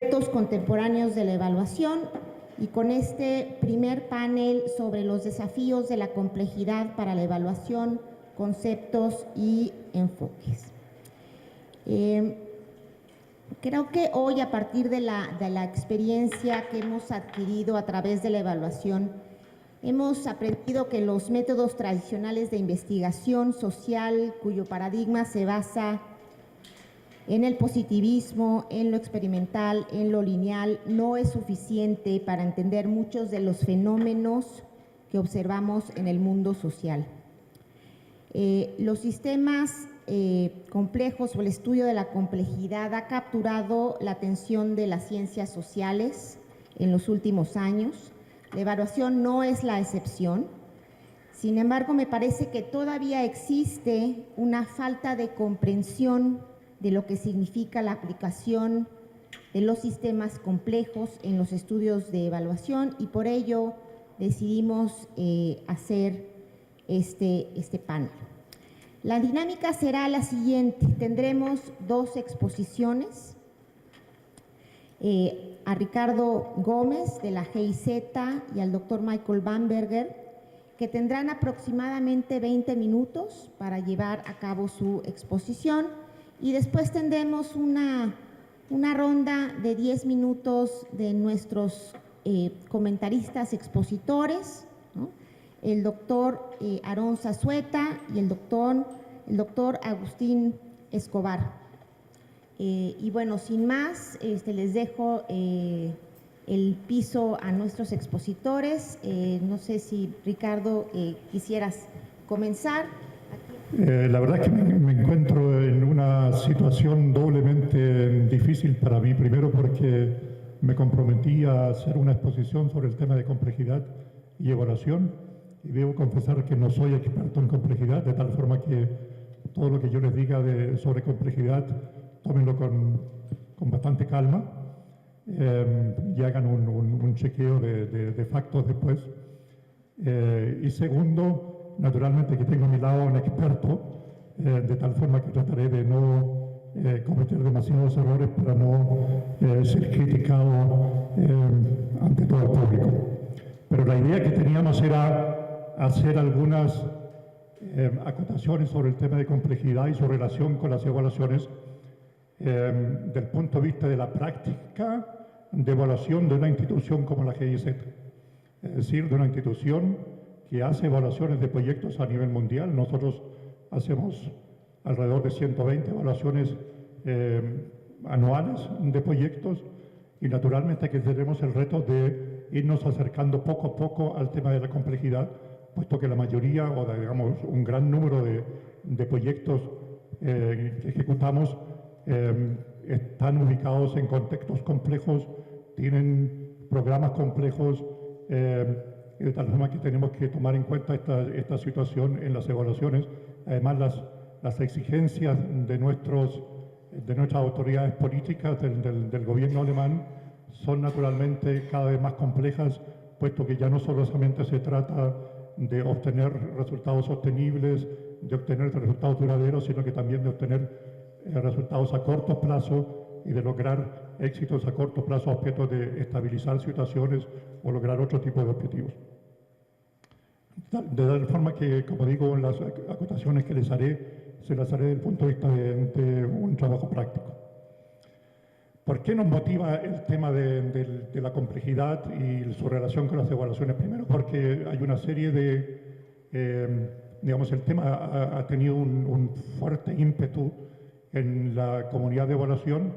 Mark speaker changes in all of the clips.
Speaker 1: Retos contemporáneos de la evaluación, y con este primer panel sobre los desafíos de la complejidad para la evaluación, conceptos y enfoques. Creo que hoy, a partir de la experiencia que hemos adquirido a través de la evaluación, hemos aprendido que los métodos tradicionales de investigación social, cuyo paradigma se basa en el positivismo, en lo experimental, en lo lineal, no es suficiente para entender muchos de los fenómenos que observamos en el mundo social. Los sistemas complejos o el estudio de la complejidad ha capturado la atención de las ciencias sociales en los últimos años. La evaluación no es la excepción. Sin embargo, me parece que todavía existe una falta de comprensión de lo que significa la aplicación de los sistemas complejos en los estudios de evaluación, y por ello decidimos hacer este panel. La dinámica será la siguiente: tendremos dos exposiciones, a Ricardo Gómez de la GIZ y al doctor Michael Bamberger, que tendrán aproximadamente 20 minutos para llevar a cabo su exposición, y después tendremos una ronda de 10 minutos de nuestros comentaristas expositores, ¿no? El doctor Aarón Zazueta y el doctor Agustín Escobar. Y bueno, sin más, les dejo el piso a nuestros expositores. No sé si, Ricardo, quisieras comenzar.
Speaker 2: La verdad es que me encuentro en una situación doblemente difícil para mí. Primero, porque me comprometí a hacer una exposición sobre el tema de complejidad y evaluación, y debo confesar que no soy experto en complejidad, de tal forma que todo lo que yo les diga sobre complejidad, tómenlo con bastante calma y hagan un chequeo de factos después. Y segundo, naturalmente que tengo a mi lado un experto, de tal forma que trataré de no cometer demasiados errores para no ser criticado ante todo el público. Pero la idea que teníamos era hacer algunas acotaciones sobre el tema de complejidad y su relación con las evaluaciones del punto de vista de la práctica de evaluación de una institución como la GIZ, es decir, de una institución que hace evaluaciones de proyectos a nivel mundial. Nosotros hacemos alrededor de 120 evaluaciones anuales de proyectos, y naturalmente que tenemos el reto de irnos acercando poco a poco al tema de la complejidad, puesto que la mayoría, o digamos un gran número de proyectos que ejecutamos están ubicados en contextos complejos, tienen programas complejos, de tal forma que tenemos que tomar en cuenta esta situación en las evaluaciones. Además, las exigencias de nuestras autoridades políticas del gobierno alemán son naturalmente cada vez más complejas, puesto que ya no solamente se trata de obtener resultados sostenibles, de obtener resultados duraderos, sino que también de obtener resultados a corto plazo y de lograr éxitos a corto plazo a objeto de estabilizar situaciones o lograr otro tipo de objetivos. De tal forma que, como digo, las acotaciones que les haré, se las haré desde el punto de vista de un trabajo práctico. ¿Por qué nos motiva el tema de la complejidad y su relación con las evaluaciones? Primero, porque hay una serie digamos, el tema ha tenido un fuerte ímpetu en la comunidad de evaluación.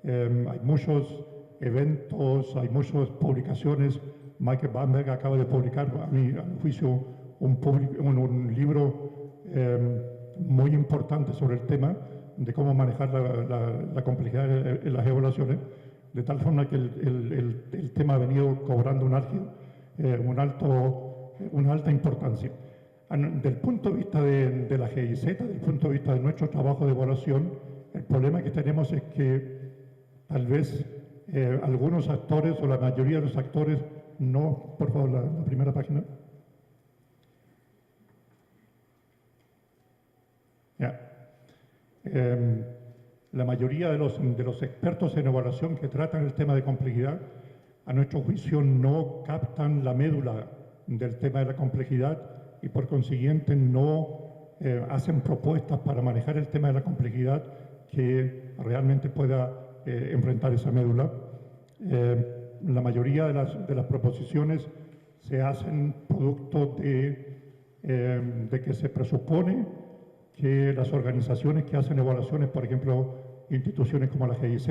Speaker 2: Hay muchos eventos, hay muchas publicaciones. Michael Bamberger acaba de publicar, a mi juicio, un libro muy importante sobre el tema de cómo manejar la complejidad en las evaluaciones, de tal forma que el tema ha venido cobrando una alta importancia. Del punto de vista de la GIZ, del punto de vista de nuestro trabajo de evaluación, el problema que tenemos es que tal vez algunos actores o la mayoría de los actores no. Por favor, la primera página. Ya. La mayoría de los expertos en evaluación que tratan el tema de complejidad, a nuestro juicio, no captan la médula del tema de la complejidad y por consiguiente no hacen propuestas para manejar el tema de la complejidad que realmente pueda enfrentar esa médula. La mayoría de las proposiciones se hacen producto de que se presupone que las organizaciones que hacen evaluaciones, por ejemplo, instituciones como la GIZ,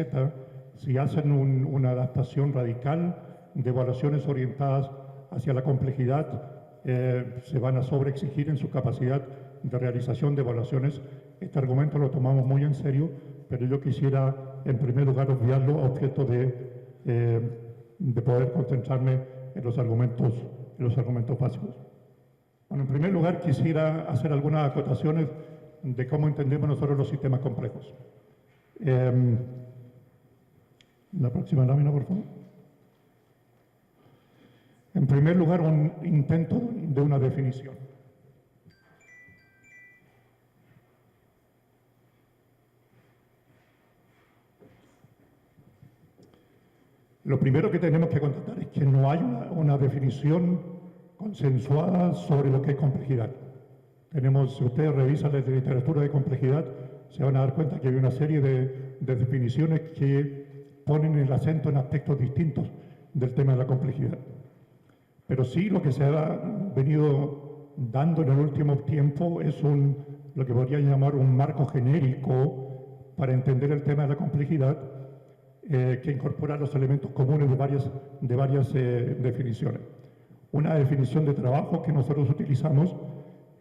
Speaker 2: si hacen una adaptación radical de evaluaciones orientadas hacia la complejidad, se van a sobreexigir en su capacidad de realización de evaluaciones. Este argumento lo tomamos muy en serio, pero yo quisiera, en primer lugar, obviarlo a objeto de poder concentrarme en los argumentos básicos. Bueno, en primer lugar, quisiera hacer algunas acotaciones de cómo entendemos nosotros los sistemas complejos. La próxima lámina, por favor. En primer lugar, un intento de una definición. Lo primero que tenemos que constatar es que no hay una definición consensuada sobre lo que es complejidad. Si ustedes revisan la literatura de complejidad, se van a dar cuenta que hay una serie de definiciones que ponen el acento en aspectos distintos del tema de la complejidad. Pero sí lo que se ha venido dando en el último tiempo es lo que podría llamar un marco genérico para entender el tema de la complejidad, que incorpora los elementos comunes de varias definiciones. Una definición de trabajo que nosotros utilizamos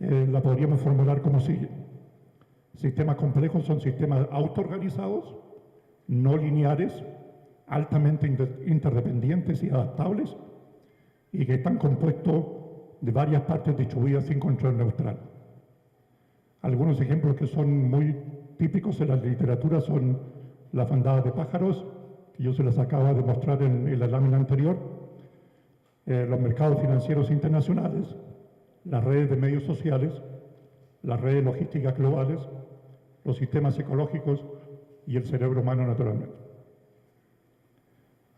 Speaker 2: la podríamos formular como sigue. Sistemas complejos son sistemas autoorganizados, no lineares, altamente interdependientes y adaptables, y que están compuestos de varias partes distribuidas sin control neutral. Algunos ejemplos que son muy típicos en la literatura son las bandadas de pájaros, que yo se las acabo de mostrar en la lámina anterior, los mercados financieros internacionales, las redes de medios sociales, las redes logísticas globales, los sistemas ecológicos y el cerebro humano naturalmente.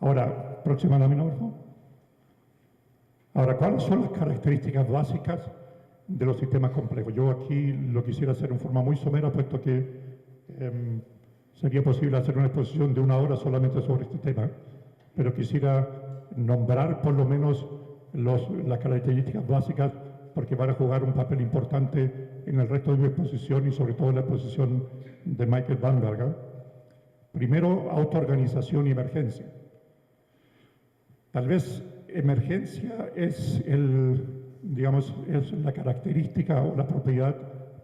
Speaker 2: Ahora, próxima lámina, por favor. Ahora, ¿cuáles son las características básicas de los sistemas complejos? Yo aquí lo quisiera hacer en forma muy somera, puesto que sería posible hacer una exposición de 1 hora solamente sobre este tema, pero quisiera nombrar por lo menos las características básicas, porque van a jugar un papel importante en el resto de mi exposición y sobre todo en la exposición de Michael Bamberger. Primero, autoorganización y emergencia. Tal vez emergencia es la característica o la propiedad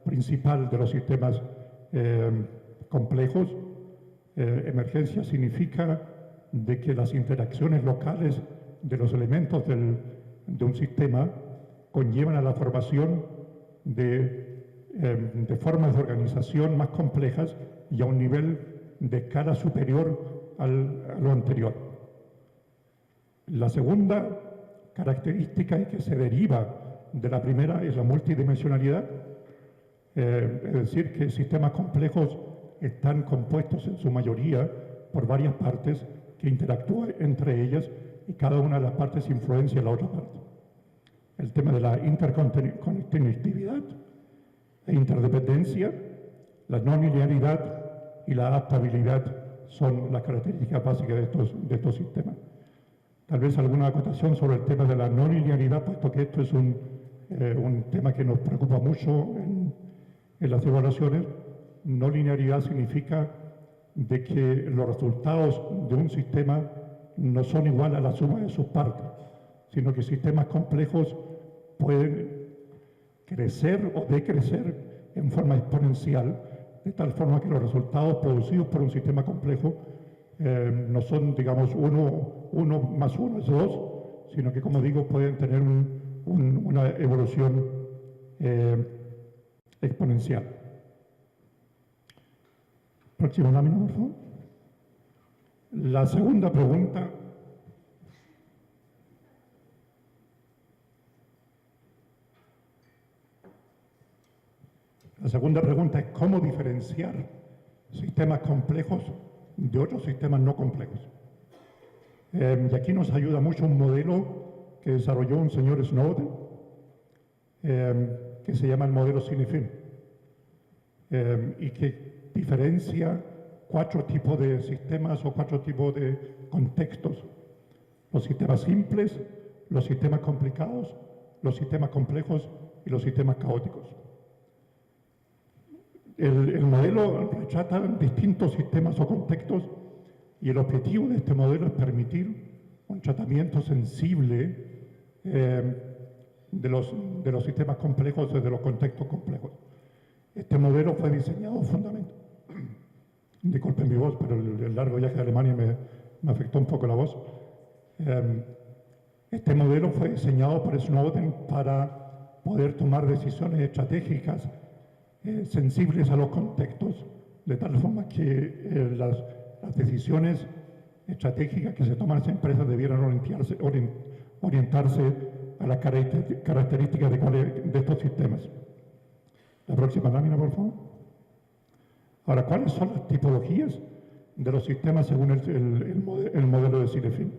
Speaker 2: principal de los sistemas complejos. Emergencia significa de que las interacciones locales de los elementos de un sistema conllevan a la formación de formas de organización más complejas y a un nivel de escala superior a lo anterior. La segunda característica que se deriva de la primera es la multidimensionalidad, es decir, que sistemas complejos están compuestos en su mayoría por varias partes que interactúan entre ellas y cada una de las partes influencia a la otra parte. El tema de la interconectividad e interdependencia, la no linealidad y la adaptabilidad son las características básicas de estos sistemas. Tal vez alguna acotación sobre el tema de la no linealidad, puesto que esto es un tema que nos preocupa mucho en las evaluaciones. No linealidad significa de que los resultados de un sistema no son igual a la suma de sus partes, sino que sistemas complejos pueden crecer o decrecer en forma exponencial, de tal forma que los resultados producidos por un sistema complejo no son, digamos, 1 más 1 es 2, sino que, como digo, pueden tener una evolución exponencial. Próxima lámina, por favor. La segunda pregunta es cómo diferenciar sistemas complejos de otros sistemas no complejos. Y aquí nos ayuda mucho un modelo que desarrolló un señor Snowden, que se llama el modelo Cinefin, y que diferencia 4 tipos de sistemas o 4 tipos de contextos: los sistemas simples, los sistemas complicados, los sistemas complejos y los sistemas caóticos. El modelo retrata distintos sistemas o contextos, y el objetivo de este modelo es permitir un tratamiento sensible de los sistemas complejos y de los contextos complejos. Este modelo fue diseñado fundamentalmente. Disculpen mi voz, pero el largo viaje a Alemania me afectó un poco la voz. Este modelo fue diseñado por Snowden para poder tomar decisiones estratégicas sensibles a los contextos, de tal forma que las decisiones estratégicas que se toman en las empresas debieran orientarse a las características de estos sistemas. La próxima lámina, por favor. Ahora, ¿cuáles son las tipologías de los sistemas según el modelo de Cinefin?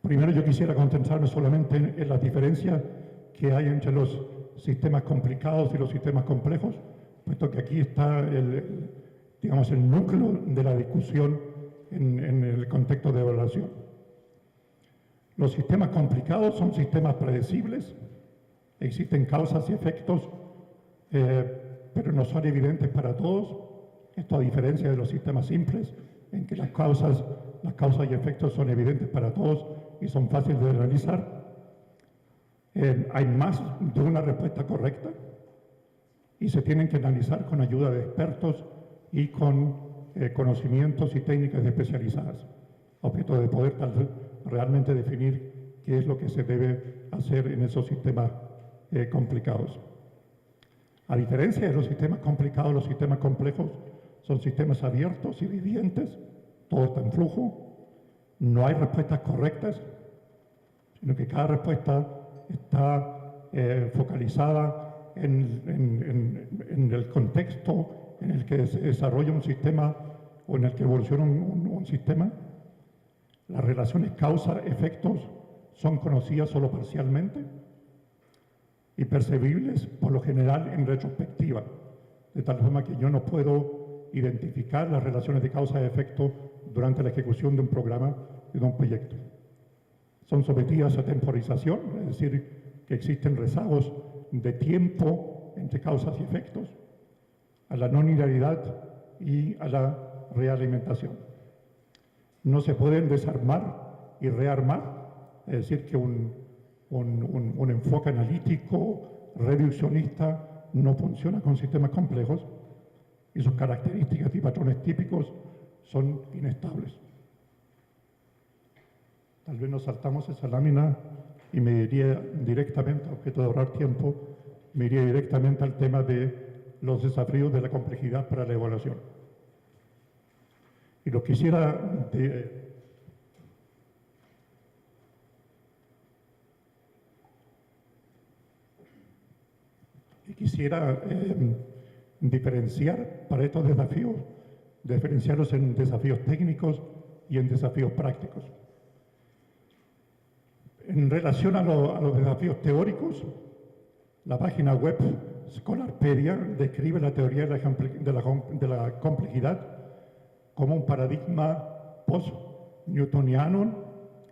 Speaker 2: Primero, yo quisiera concentrarme solamente en las diferencias que hay entre los sistemas complicados y los sistemas complejos, puesto que aquí está el núcleo de la discusión en el contexto de evaluación. Los sistemas complicados son sistemas predecibles, existen causas y efectos, pero no son evidentes para todos. Esto a diferencia de los sistemas simples, en que las causas y efectos son evidentes para todos y son fáciles de analizar. Hay más de una respuesta correcta y se tienen que analizar con ayuda de expertos y con conocimientos y técnicas especializadas, a objeto de poder realmente definir qué es lo que se debe hacer en esos sistemas complicados. A diferencia de los sistemas complicados, los sistemas complejos son sistemas abiertos y vivientes, todo está en flujo, no hay respuestas correctas, sino que cada respuesta está focalizada en el contexto en el que se desarrolla un sistema o en el que evoluciona un sistema. Las relaciones causa-efectos son conocidas solo parcialmente y percibibles por lo general en retrospectiva, de tal forma que yo no puedo identificar las relaciones de causa-efecto durante la ejecución de un programa y de un proyecto. Son sometidas a temporización, es decir, que existen rezagos de tiempo entre causas y efectos, a la no linealidad y a la realimentación. No se pueden desarmar y rearmar, es decir, que un enfoque analítico, reduccionista, no funciona con sistemas complejos y sus características y patrones típicos son inestables. Tal vez nos saltamos esa lámina y me iría directamente, a objeto de ahorrar tiempo, me iría directamente al tema de los desafíos de la complejidad para la evaluación. Y lo quisiera diferenciar para estos desafíos, diferenciarlos en desafíos técnicos y en desafíos prácticos. En relación a los desafíos teóricos, la página web Scholarpedia describe la teoría de la complejidad como un paradigma post-newtoniano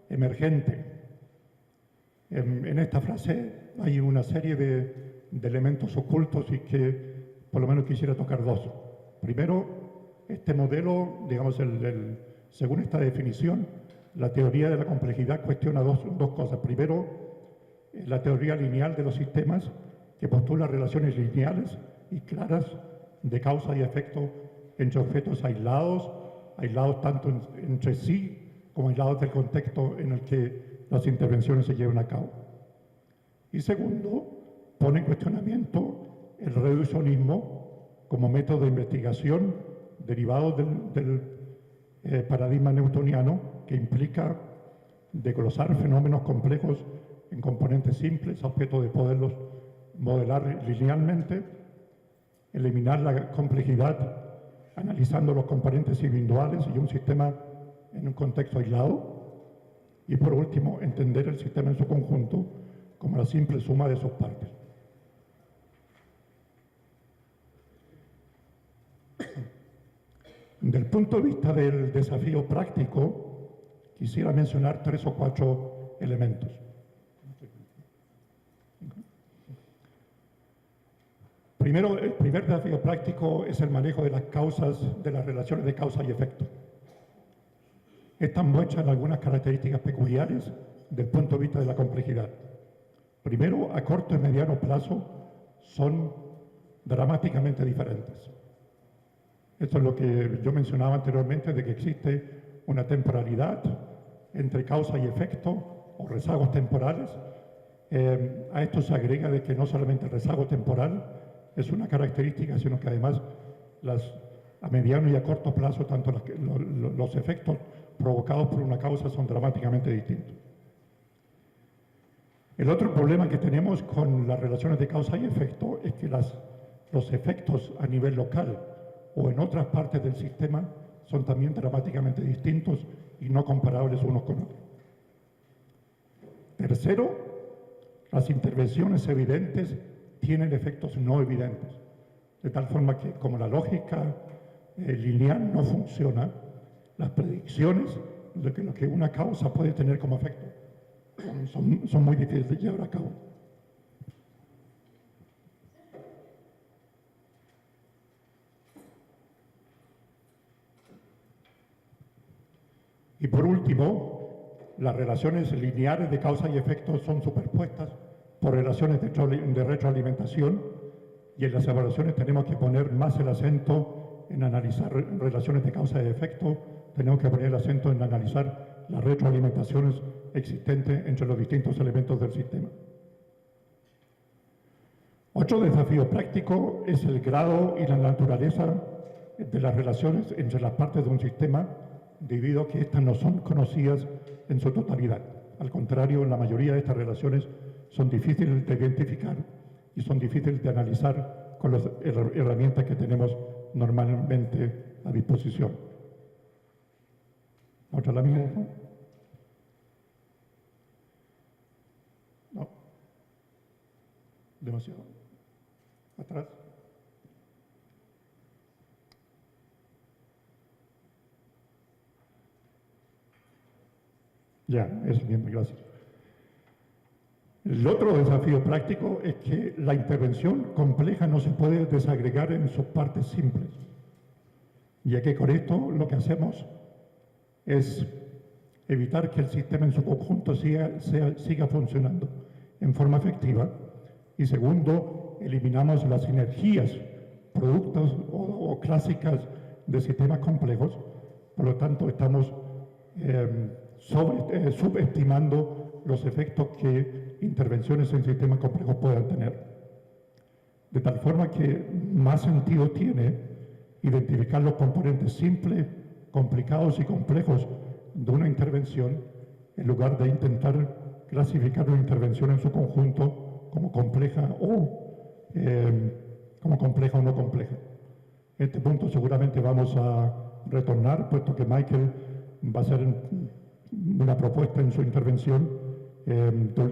Speaker 2: emergente. En esta frase hay una serie de elementos ocultos y que por lo menos quisiera tocar dos. Primero, este modelo, digamos, según esta definición, la teoría de la complejidad cuestiona dos cosas. Primero, la teoría lineal de los sistemas, que postula relaciones lineales y claras de causa y efecto entre objetos aislados tanto entre sí como aislados del contexto en el que las intervenciones se llevan a cabo. Y segundo, pone en cuestionamiento el reduccionismo como método de investigación derivado del paradigma newtoniano, que implica desglosar fenómenos complejos en componentes simples a objeto de poderlos modelar linealmente eliminar la complejidad analizando los componentes individuales y un sistema en un contexto aislado. Y por último, entender el sistema en su conjunto como la simple suma de sus partes. Del punto de vista del desafío práctico, quisiera mencionar 3 o 4 elementos. Primero, el primer desafío práctico es el manejo de las causas, de las relaciones de causa y efecto. Estas muestran algunas características peculiares del punto de vista de la complejidad. Primero, a corto y mediano plazo son dramáticamente diferentes. Esto es lo que yo mencionaba anteriormente, de que existe una temporalidad entre causa y efecto o rezagos temporales. A esto se agrega de que no solamente el rezago temporal es una característica, sino que además a mediano y a corto plazo tanto los efectos provocados por una causa son dramáticamente distintos. El otro problema que tenemos con las relaciones de causa y efecto es que los efectos a nivel local o en otras partes del sistema son también dramáticamente distintos y no comparables unos con otros. Tercero, las intervenciones evidentes tienen efectos no evidentes, de tal forma que como la lógica lineal no funciona, las predicciones de lo que una causa puede tener como efecto son muy difíciles de llevar a cabo. Y por último, las relaciones lineares de causa y efecto son superpuestas por relaciones de retroalimentación, y en las evaluaciones tenemos que poner más el acento en analizar relaciones de causa y efecto, tenemos que poner el acento en analizar las retroalimentaciones existentes entre los distintos elementos del sistema. Otro desafío práctico es el grado y la naturaleza de las relaciones entre las partes de un sistema, debido a que estas no son conocidas en su totalidad. Al contrario, la mayoría de estas relaciones son difíciles de identificar y son difíciles de analizar con las herramientas que tenemos normalmente a disposición. ¿Otra lámina? No. Demasiado. Atrás. Ya, eso bien, gracias. El otro desafío práctico es que la intervención compleja no se puede desagregar en sus partes simples, ya que con esto lo que hacemos es evitar que el sistema en su conjunto siga funcionando en forma efectiva, y segundo, eliminamos las sinergias, productos o clásicas de sistemas complejos. Por lo tanto, estamos subestimando los efectos que intervenciones en sistemas complejos puedan tener. De tal forma que más sentido tiene identificar los componentes simples, complicados y complejos de una intervención, en lugar de intentar clasificar una intervención en su conjunto como compleja o no compleja. Este punto seguramente vamos a retornar, puesto que Michael va a hacer una propuesta en su intervención de un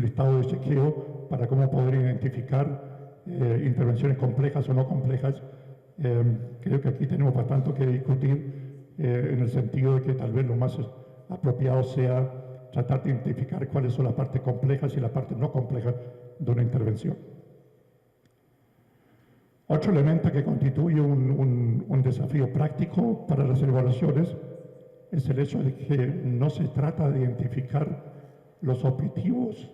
Speaker 2: listado de chequeo para cómo poder identificar intervenciones complejas o no complejas. Creo que aquí tenemos bastante que discutir en el sentido de que tal vez lo más apropiado sea tratar de identificar cuáles son las partes complejas y las partes no complejas de una intervención. Otro elemento que constituye un desafío práctico para las evaluaciones es el hecho de que no se trata de identificar los objetivos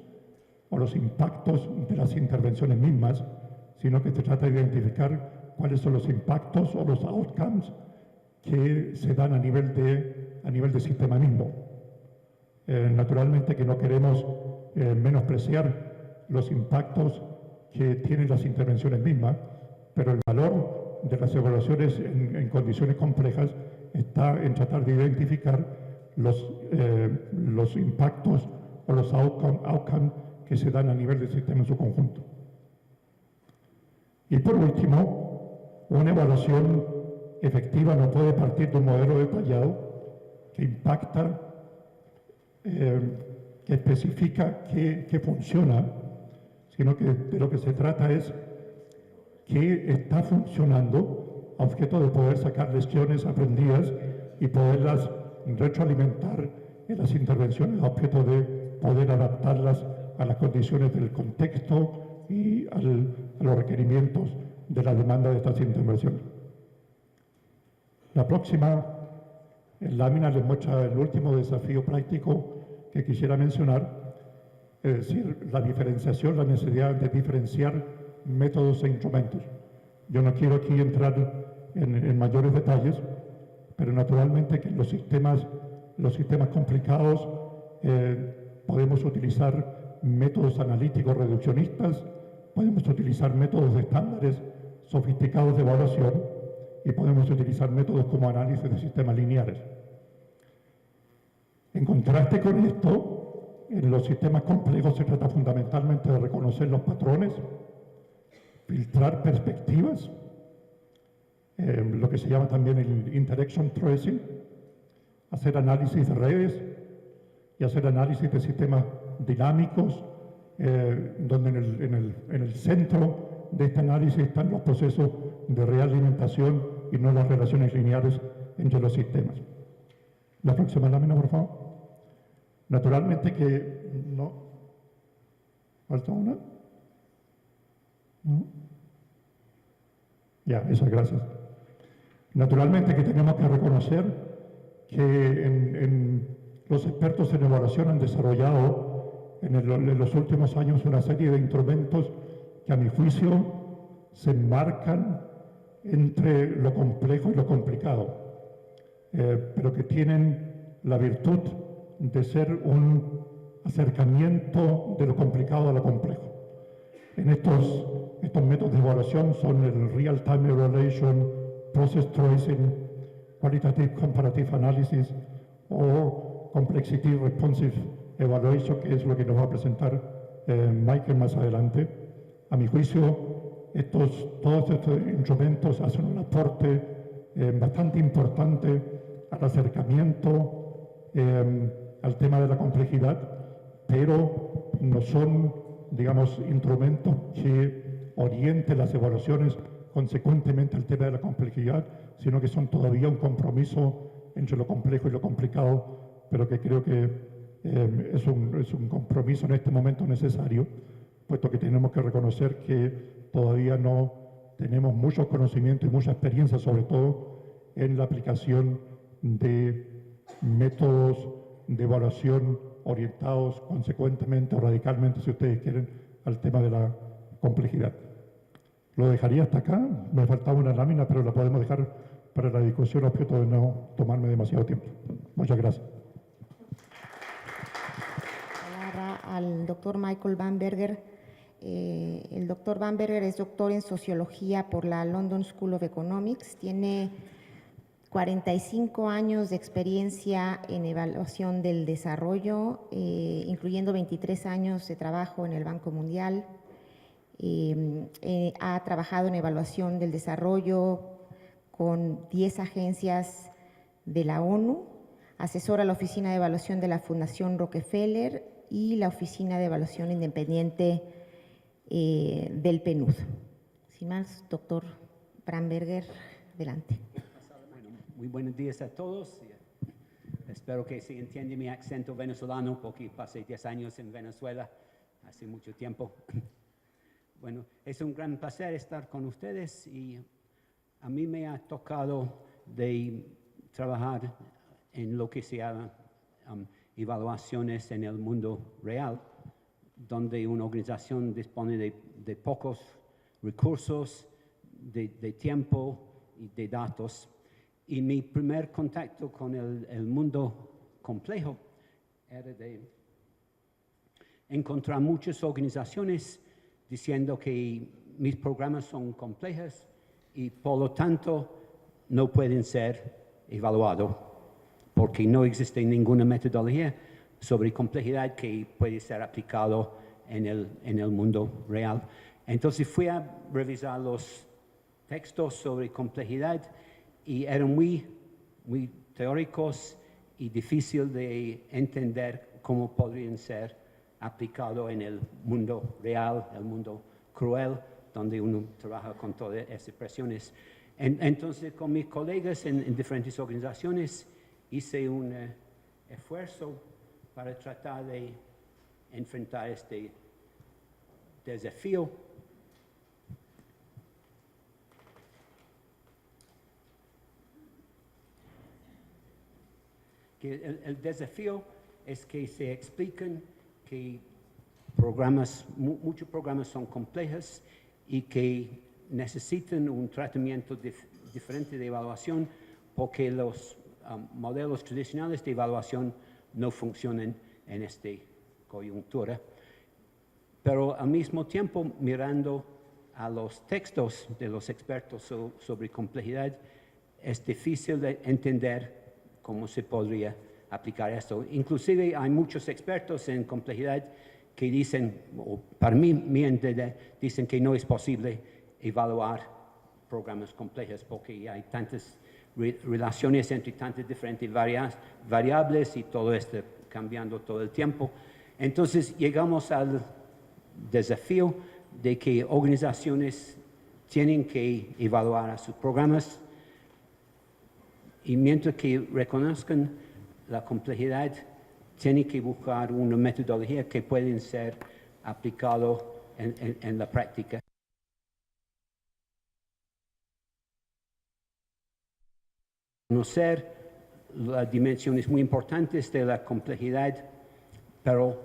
Speaker 2: o los impactos de las intervenciones mismas, sino que se trata de identificar cuáles son los impactos o los outcomes que se dan a nivel de sistema mismo. Naturalmente que no queremos menospreciar los impactos que tienen las intervenciones mismas, pero el valor de las evaluaciones en condiciones complejas está en tratar de identificar los impactos o los outcomes que se dan a nivel del sistema en su conjunto. Y por último, una evaluación efectiva no puede partir de un modelo detallado que impacta, que especifica qué funciona, sino que de lo que se trata es qué está funcionando a objeto de poder sacar lecciones aprendidas y poderlas retroalimentar en las intervenciones a objeto de poder adaptarlas a las condiciones del contexto y a los requerimientos de la demanda de estas intervenciones. La próxima lámina les muestra el último desafío práctico que quisiera mencionar, es decir, la diferenciación, la necesidad de diferenciar métodos e instrumentos. Yo no quiero aquí entrar en mayores detalles, pero naturalmente que en los sistemas complicados podemos utilizar métodos analíticos reduccionistas, podemos utilizar métodos de estándares sofisticados de evaluación y podemos utilizar métodos como análisis de sistemas lineares. En contraste con esto, en los sistemas complejos se trata fundamentalmente de reconocer los patrones, filtrar perspectivas, lo que se llama también el interaction tracing, hacer análisis de redes y hacer análisis de sistemas dinámicos, donde en el centro de este análisis están los procesos de realimentación y no las relaciones lineares entre los sistemas. La próxima lámina, por favor. Naturalmente que no. ¿Falta una? ¿No? Ya, esas gracias. Naturalmente que tenemos que reconocer que los expertos en evaluación han desarrollado en los últimos años una serie de instrumentos que a mi juicio se enmarcan entre lo complejo y lo complicado, pero que tienen la virtud de ser un acercamiento de lo complicado a lo complejo. En estos métodos de evaluación son el Real Time Evaluation, Process Tracing, Qualitative Comparative Analysis o Complexity Responsive Evaluation, que es lo que nos va a presentar Michael más adelante. A mi juicio, todos estos instrumentos hacen un aporte bastante importante al acercamiento al tema de la complejidad, pero no son, digamos, instrumentos que orienten las evaluaciones consecuentemente al tema de la complejidad, sino que son todavía un compromiso entre lo complejo y lo complicado, pero que creo que es un compromiso en este momento necesario, puesto que tenemos que reconocer que todavía no tenemos mucho conocimiento y mucha experiencia, sobre todo en la aplicación de métodos de evaluación orientados consecuentemente o radicalmente, si ustedes quieren, al tema de la complejidad. Lo dejaría hasta acá, me faltaba una lámina, pero la podemos dejar para la discusión a objeto de no tomarme demasiado tiempo. Muchas gracias.
Speaker 1: Palabra al doctor Michael Bamberger. El doctor Bamberger es doctor en Sociología por la London School of Economics, tiene 45 años de experiencia en evaluación del desarrollo, incluyendo 23 años de trabajo en el Banco Mundial. Ha trabajado en evaluación del desarrollo con 10 agencias de la ONU, asesora la Oficina de Evaluación de la Fundación Rockefeller y la Oficina de Evaluación Independiente del PNUD. Sin más, doctor Bamberger, adelante.
Speaker 3: Bueno, muy buenos días a todos. Espero que se entienda mi acento venezolano, porque pasé 10 años en Venezuela, hace mucho tiempo. Bueno, es un gran placer estar con ustedes y a mí me ha tocado de trabajar en lo que se llama evaluaciones en el mundo real, donde una organización dispone de pocos recursos, de tiempo y de datos. Y mi primer contacto con el mundo complejo era de encontrar muchas organizaciones diciendo que mis programas son complejos y por lo tanto no pueden ser evaluados porque no existe ninguna metodología sobre complejidad que puede ser aplicado en el mundo real. Entonces fui a revisar los textos sobre complejidad y eran muy teóricos y difícil de entender cómo podrían ser aplicados en el mundo real, el mundo cruel, donde uno trabaja con todas esas presiones. Entonces, con mis colegas en diferentes organizaciones, hice un esfuerzo para tratar de enfrentar este desafío. Que el desafío es que se expliquen que muchos programas son complejos y que necesitan un tratamiento diferente de evaluación porque los modelos tradicionales de evaluación no funcionan en esta coyuntura. Pero al mismo tiempo, mirando a los textos de los expertos sobre complejidad, es difícil de entender cómo se podría aplicar esto. Inclusive hay muchos expertos en complejidad que dicen, o para mí, mi entender, dicen que no es posible evaluar programas complejos porque hay tantas relaciones entre tantas diferentes variables y todo esto cambiando todo el tiempo. Entonces llegamos al desafío de que organizaciones tienen que evaluar a sus programas y mientras que reconozcan la complejidad, tienen que buscar una metodología que pueden ser aplicado en la práctica. Conocer las dimensiones muy importantes de la complejidad, pero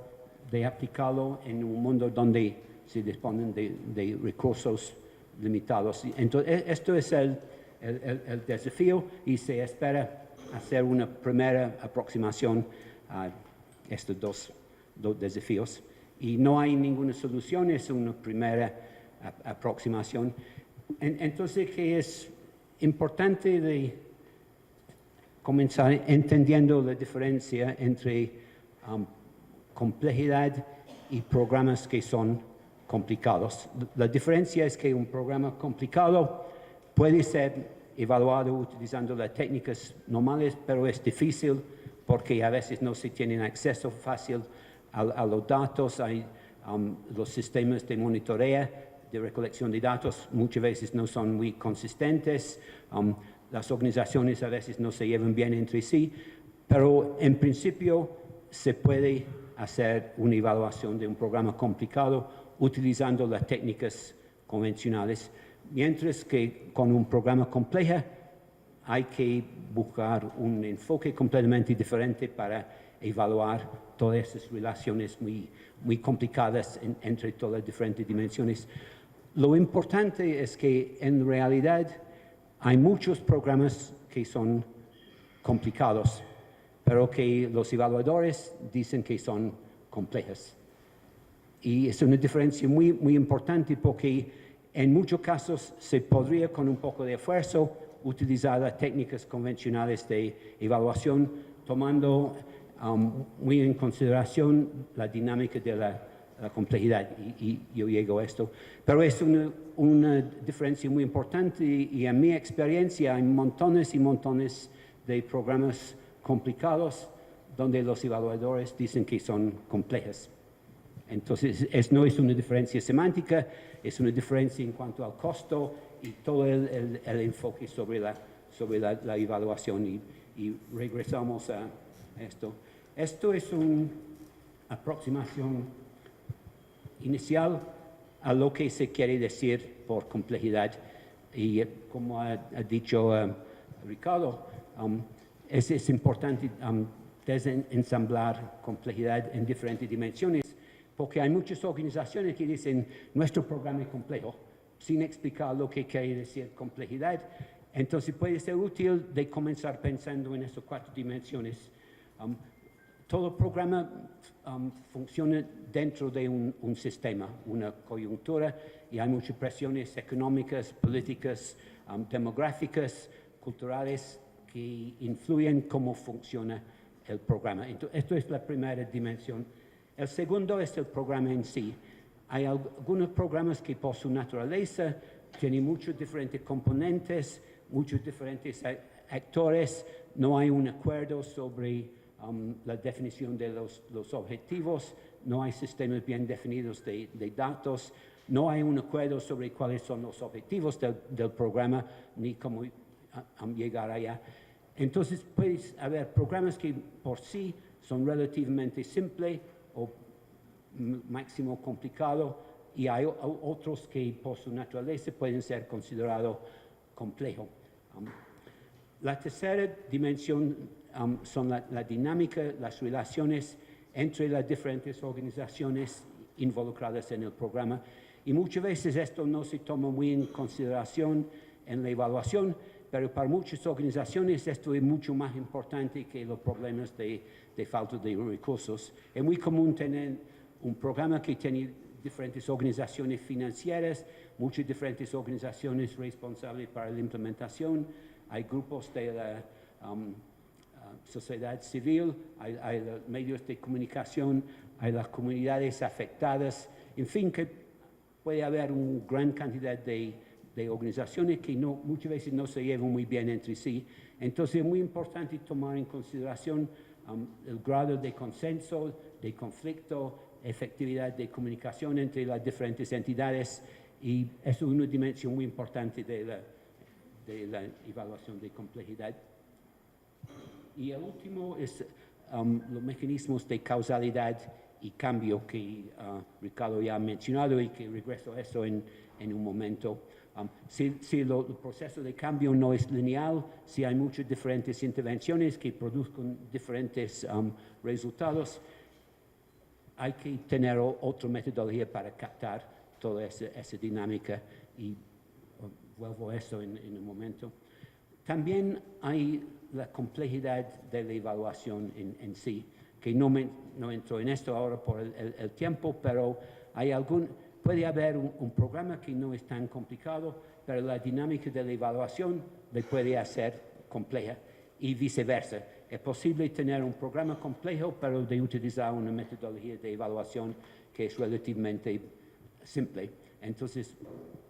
Speaker 3: de aplicarlo en un mundo donde se disponen de recursos limitados. Entonces, esto es el desafío y se espera hacer una primera aproximación a estos dos desafíos. Y no hay ninguna solución, es una primera aproximación. Entonces, que es importante de comenzar entendiendo la diferencia entre complejidad y programas que son complicados. La diferencia es que un programa complicado puede ser evaluado utilizando las técnicas normales, pero es difícil porque a veces no se tiene acceso fácil a los datos. Hay los sistemas de monitoreo, de recolección de datos, muchas veces no son muy consistentes. Las organizaciones a veces no se llevan bien entre sí, pero en principio se puede hacer una evaluación de un programa complicado utilizando las técnicas convencionales, mientras que con un programa complejo hay que buscar un enfoque completamente diferente para evaluar todas esas relaciones muy complicadas entre todas las diferentes dimensiones. Lo importante es que en realidad hay muchos programas que son complicados, pero que los evaluadores dicen que son complejos. Y es una diferencia muy importante porque en muchos casos se podría con un poco de esfuerzo utilizar las técnicas convencionales de evaluación tomando muy en consideración la dinámica de la complejidad y yo llego a esto. Pero es una diferencia muy importante y en mi experiencia hay montones y montones de programas complicados donde los evaluadores dicen que son complejos. Entonces, no es una diferencia semántica, es una diferencia en cuanto al costo y todo el enfoque sobre la evaluación. Y regresamos a esto. Esto es una aproximación inicial a lo que se quiere decir por complejidad. Y como ha dicho Ricardo, es importante desensamblar complejidad en diferentes dimensiones, porque hay muchas organizaciones que dicen nuestro programa es complejo, sin explicar lo que quiere decir complejidad. Entonces puede ser útil de comenzar pensando en estas 4 dimensiones. Todo programa funciona dentro de un sistema, una coyuntura, y hay muchas presiones económicas, políticas, demográficas, culturales, que influyen cómo funciona el programa. Entonces, esto es la primera dimensión. El segundo es el programa en sí. Hay algunos programas que por su naturaleza tienen muchos diferentes componentes, muchos diferentes actores, no hay un acuerdo sobre la definición de los objetivos, no hay sistemas bien definidos de datos, no hay un acuerdo sobre cuáles son los objetivos del programa ni cómo llegar allá. Entonces, puede haber programas que por sí son relativamente simples o máximo complicado, y hay otros que por su naturaleza pueden ser considerados complejos. La tercera dimensión son la dinámica, las relaciones entre las diferentes organizaciones involucradas en el programa, y muchas veces esto no se toma muy en consideración en la evaluación, pero para muchas organizaciones esto es mucho más importante que los problemas de falta de recursos. Es muy común tener un programa que tiene diferentes organizaciones financieras, muchas diferentes organizaciones responsables para la implementación, hay grupos de la sociedad civil, hay los medios de comunicación, hay las comunidades afectadas, en fin, que puede haber una gran cantidad de organizaciones que muchas veces no se llevan muy bien entre sí. Entonces es muy importante tomar en consideración el grado de consenso, de conflicto, efectividad de comunicación entre las diferentes entidades, y eso es una dimensión muy importante de la evaluación de complejidad. Y el último es los mecanismos de causalidad y cambio que Ricardo ya ha mencionado, y que regreso a eso en un momento. Si el proceso de cambio no es lineal, si hay muchas diferentes intervenciones que produzcan diferentes resultados, hay que tener otra metodología para captar toda esa dinámica, y vuelvo a eso en un momento. También hay la complejidad de la evaluación en sí, que no entro en esto ahora por el tiempo, pero puede haber un programa que no es tan complicado, pero la dinámica de la evaluación le puede hacer compleja, y viceversa. Es posible tener un programa complejo, pero de utilizar una metodología de evaluación que es relativamente simple. Entonces,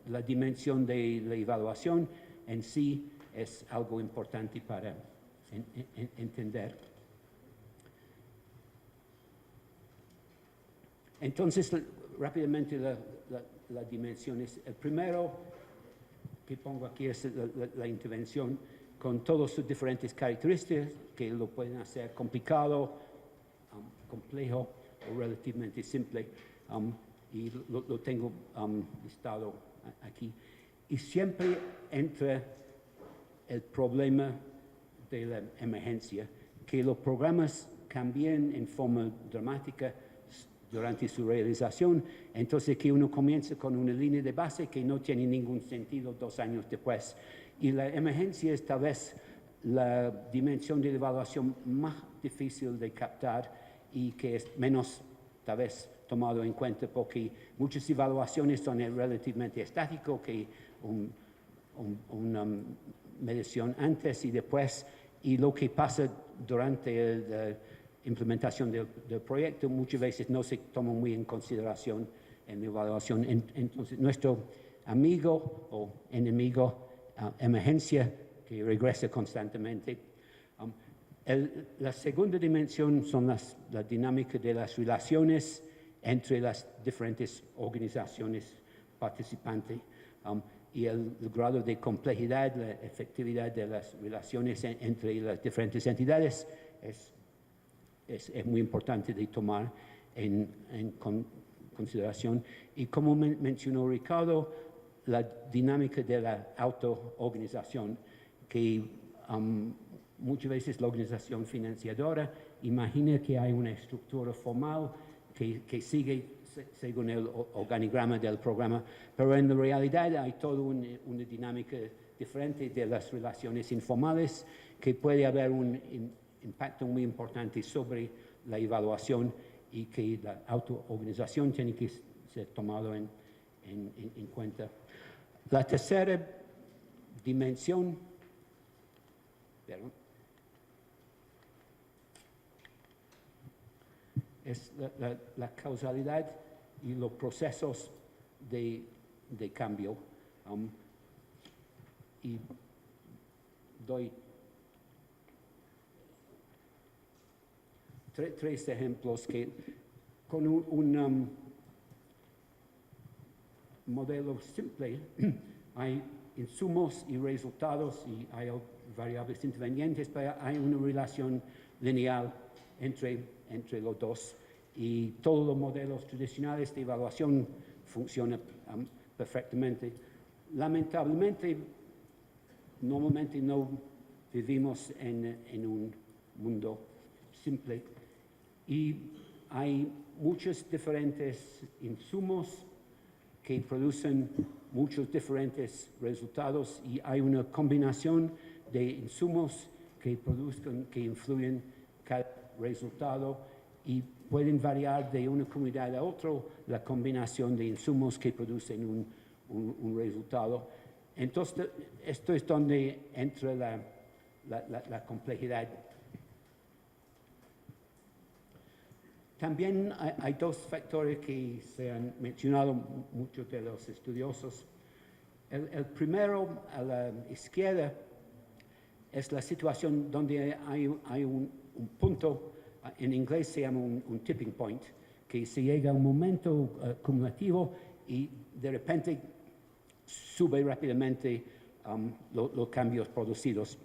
Speaker 3: la dimensión de la evaluación en sí es algo importante para entender. Entonces, rápidamente las dimensiones. El primero que pongo aquí es la intervención, con todas sus diferentes características que lo pueden hacer complicado, complejo o relativamente simple, y lo tengo listado aquí. Y siempre entra el problema de la emergencia, que los programas cambian en forma dramática durante su realización, entonces que uno comienza con una línea de base que no tiene ningún sentido 2 años después. Y la emergencia es tal vez la dimensión de la evaluación más difícil de captar, y que es menos tal vez tomado en cuenta, porque muchas evaluaciones son relativamente estáticas, que una medición antes y después, y lo que pasa durante la implementación del proyecto muchas veces no se toma muy en consideración en la evaluación. Entonces, nuestro amigo o enemigo, emergencia, que regresa constantemente. La segunda dimensión son la dinámica de las relaciones entre las diferentes organizaciones participantes, y el grado de complejidad, la efectividad de las relaciones entre las diferentes entidades es muy importante de tomar en consideración. Y como mencionó Ricardo, la dinámica de la autoorganización, que muchas veces la organización financiadora imagina que hay una estructura formal que sigue según el organigrama del programa, pero en realidad hay toda una dinámica diferente de las relaciones informales, que puede haber un impacto muy importante sobre la evaluación, y que la autoorganización tiene que ser tomado en cuenta. La tercera dimensión, es la causalidad y los procesos de cambio. Y doy tres ejemplos que con un modelo simple hay insumos y resultados y hay variables intervenientes, pero hay una relación lineal entre los dos y todos los modelos tradicionales de evaluación funcionan perfectamente. Lamentablemente, normalmente no vivimos en un mundo simple y hay muchos diferentes insumos que producen muchos diferentes resultados y hay una combinación de insumos que influyen cada resultado y pueden variar de una comunidad a otra la combinación de insumos que producen un resultado. Entonces, esto es donde entra la complejidad. También hay dos factores que se han mencionado muchos de los estudiosos. El primero, a la izquierda, es la situación donde hay un punto, en inglés se llama un tipping point, que se llega a un momento cumulativo y de repente sube rápidamente los cambios producidos.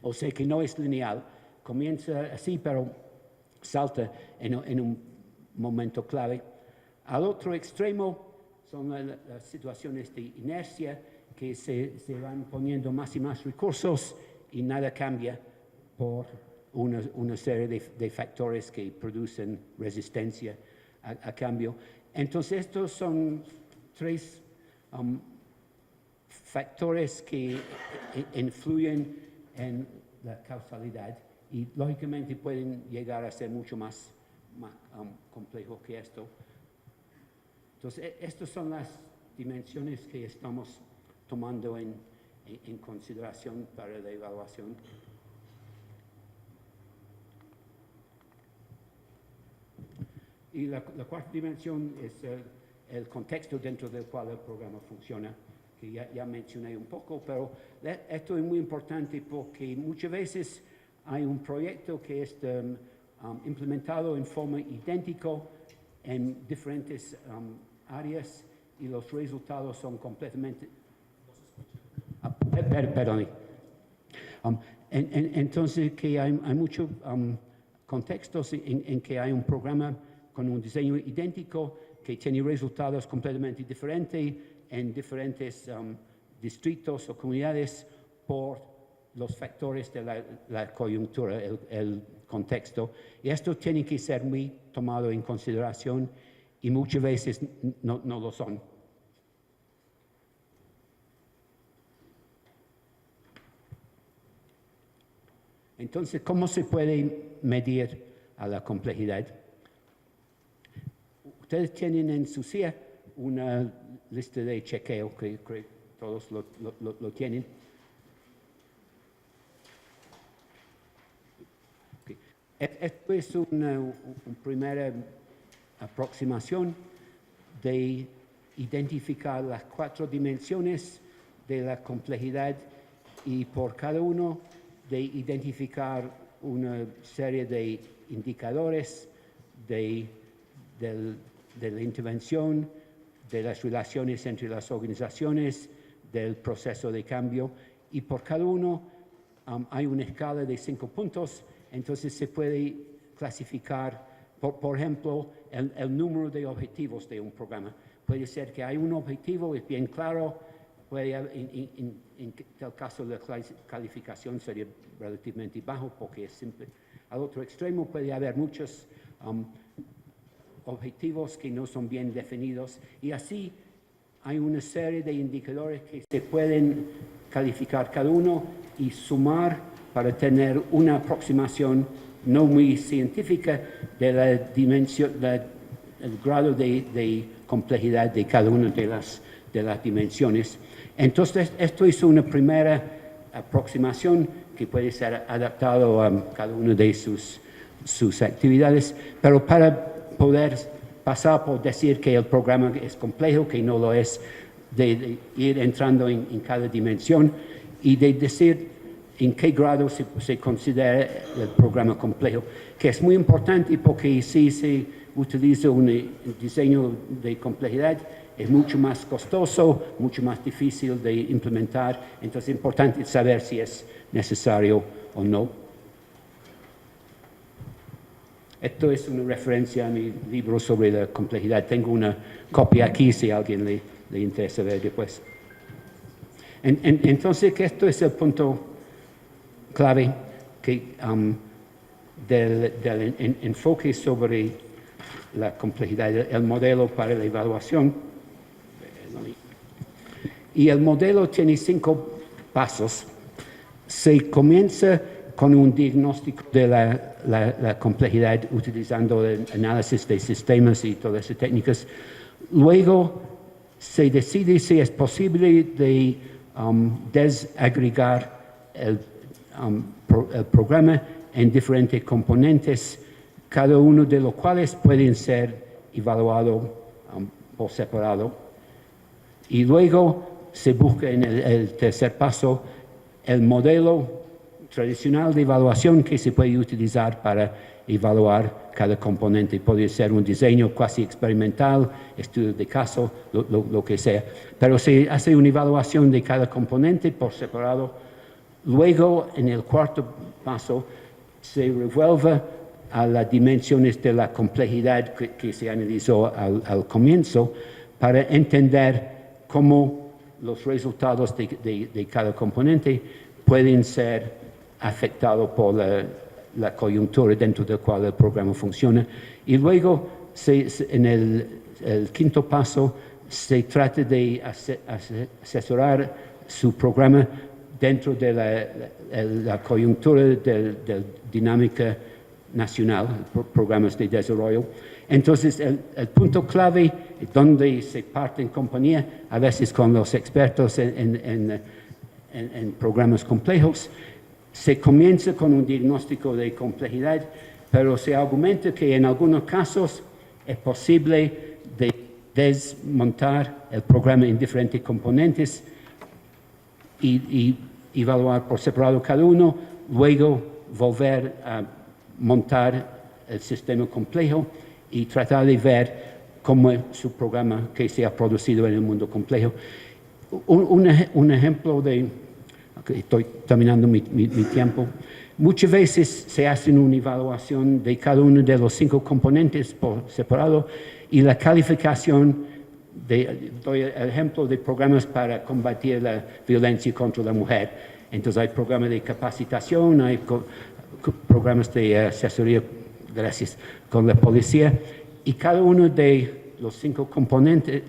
Speaker 3: O sea que no es lineal, comienza así, pero salta en un momento clave. Al otro extremo son las situaciones de inercia que se van poniendo más y más recursos y nada cambia por una serie de factores que producen resistencia a cambio. Entonces estos son tres factores que influyen en la causalidad y lógicamente pueden llegar a ser mucho más complejos que esto. Entonces, estas son las dimensiones que estamos tomando en consideración para la evaluación. Y la cuarta dimensión es el contexto dentro del cual el programa funciona, que ya mencioné un poco, pero esto es muy importante porque muchas veces hay un proyecto que es implementado en forma idéntica en diferentes áreas y los resultados son completamente... Perdón. Entonces, que hay muchos contextos en que hay un programa con un diseño idéntico que tiene resultados completamente diferentes en diferentes distritos o comunidades por los factores de la coyuntura, el contexto. Y esto tiene que ser muy tomado en consideración y muchas veces no lo son. Entonces, ¿cómo se puede medir a la complejidad? Ustedes tienen en su silla una lista de chequeo que creo que todos lo tienen. Okay. Esto es una primera aproximación de identificar las 4 dimensiones de la complejidad y por cada uno de identificar una serie de indicadores de la intervención, de las relaciones entre las organizaciones, del proceso de cambio, y por cada uno hay una escala de 5 puntos, entonces se puede clasificar, por ejemplo, el número de objetivos de un programa. Puede ser que hay un objetivo, es bien claro, puede haber, en el caso de la calificación sería relativamente bajo porque es simple. Al otro extremo puede haber muchos objetivos que no son bien definidos y así hay una serie de indicadores que se pueden calificar cada uno y sumar para tener una aproximación no muy científica de la dimensión, el grado de complejidad de cada una de las dimensiones. Entonces, esto es una primera aproximación que puede ser adaptado a cada una de sus actividades, pero para poder pasar por decir que el programa es complejo, que no lo es, de ir entrando en cada dimensión y de decir en qué grado se considera el programa complejo, que es muy importante porque si se utiliza un diseño de complejidad, es mucho más costoso, mucho más difícil de implementar, entonces es importante saber si es necesario o no. Esto es una referencia a mi libro sobre la complejidad. Tengo una copia aquí si a alguien le interesa ver después. Entonces, que esto es el punto clave que, del enfoque sobre la complejidad, el modelo para la evaluación. Y el modelo tiene 5 pasos. Se comienza con un diagnóstico de la complejidad utilizando el análisis de sistemas y todas esas técnicas. Luego se decide si es posible de desagregar el programa en diferentes componentes, cada uno de los cuales pueden ser evaluados por separado. Y luego se busca en el tercer paso el modelo tradicional de evaluación que se puede utilizar para evaluar cada componente. Puede ser un diseño cuasi experimental, estudio de caso, lo que sea. Pero se hace una evaluación de cada componente por separado. Luego, en el cuarto paso, se revuelve a las dimensiones de la complejidad que se analizó al comienzo para entender cómo los resultados de cada componente pueden ser afectados por la coyuntura dentro de la cual el programa funciona. Y luego, en el quinto paso, se trata de asesorar su programa dentro de la coyuntura de dinámica nacional, programas de desarrollo. Entonces, el punto clave donde se parte en compañía, a veces con los expertos en programas complejos, se comienza con un diagnóstico de complejidad, pero se argumenta que en algunos casos es posible de desmontar el programa en diferentes componentes y evaluar por separado cada uno, luego volver a montar el sistema complejo y tratar de ver cómo es su programa que se ha producido en el mundo complejo. Un ejemplo de... Okay, estoy terminando mi tiempo. Muchas veces se hace una evaluación de cada uno de los 5 componentes por separado y la calificación, doy el ejemplo de programas para combatir la violencia contra la mujer. Entonces hay programas de capacitación, hay programas de asesoría, gracias, con la policía, y cada uno de los 5 componentes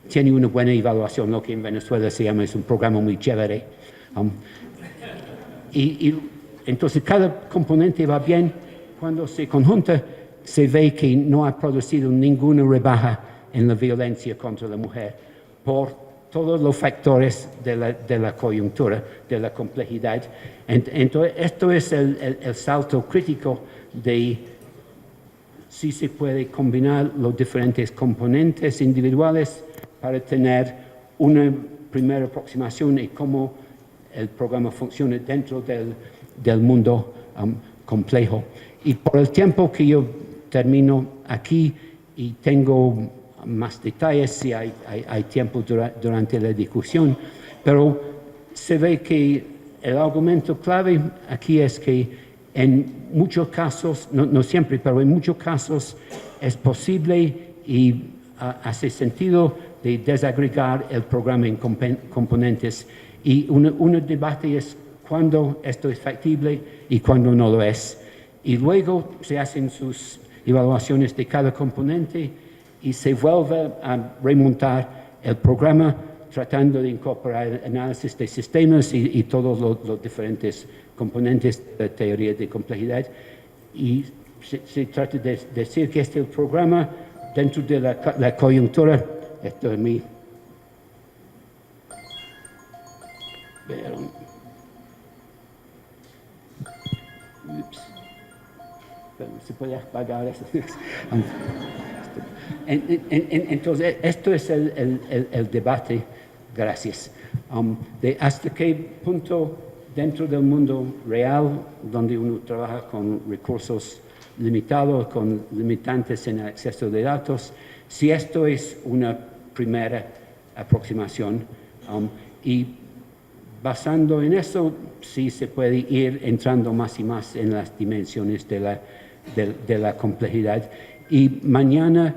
Speaker 3: tiene una buena evaluación, lo que en Venezuela se llama, es un programa muy chévere. Y entonces cada componente va bien. Cuando se conjunta, se ve que no ha producido ninguna rebaja en la violencia contra la mujer por todos los factores de la coyuntura, de la complejidad. Entonces, esto es el salto crítico de si se puede combinar los diferentes componentes individuales para tener una primera aproximación de cómo el programa funciona dentro del mundo complejo. Y por el tiempo que yo termino aquí y tengo más detalles si hay tiempo durante la discusión, pero se ve que el argumento clave aquí es que en muchos casos, no siempre, pero en muchos casos es posible y hace sentido de desagregar el programa en componentes. Y un debate es cuándo esto es factible y cuándo no lo es. Y luego se hacen sus evaluaciones de cada componente y se vuelve a remontar el programa tratando de incorporar el análisis de sistemas y todos los diferentes componentes de la teoría de complejidad. Y se trata de decir que este programa dentro de la coyuntura. Esto es mi... Ups. ¿Se puede apagar eso? Entonces, esto es el debate, gracias, de hasta qué punto dentro del mundo real, donde uno trabaja con recursos limitados, con limitantes en el acceso de datos, si esto es una primera aproximación, y basando en eso, sí se puede ir entrando más y más en las dimensiones de la complejidad. Y mañana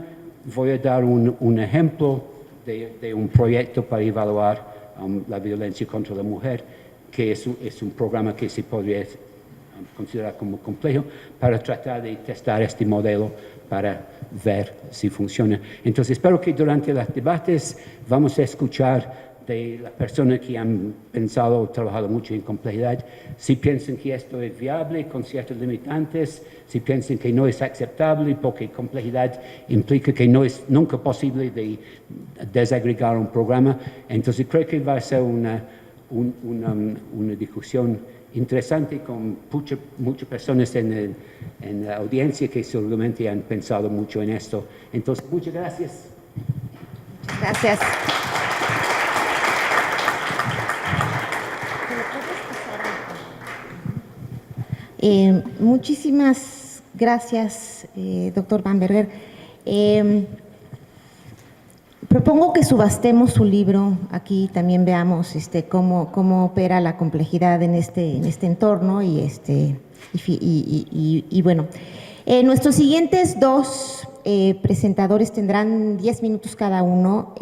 Speaker 3: voy a dar un ejemplo de un proyecto para evaluar la violencia contra la mujer, que es un programa que se podría considerar como complejo, para tratar de testar este modelo para ver si funciona. Entonces, espero que durante los debates vamos a escuchar de las personas que han pensado o trabajado mucho en complejidad, si piensan que esto es viable con ciertos limitantes, si piensan que no es aceptable porque complejidad implica que no es nunca posible de desagregar un programa. Entonces creo que va a ser una discusión interesante con muchas personas en la audiencia que seguramente han pensado mucho en esto. Entonces, muchas gracias.
Speaker 1: Gracias. Muchísimas gracias, doctor Bamberger. Propongo que subastemos su libro. Aquí también veamos cómo opera la complejidad en este entorno y bueno. Nuestros siguientes dos presentadores tendrán 10 minutos cada uno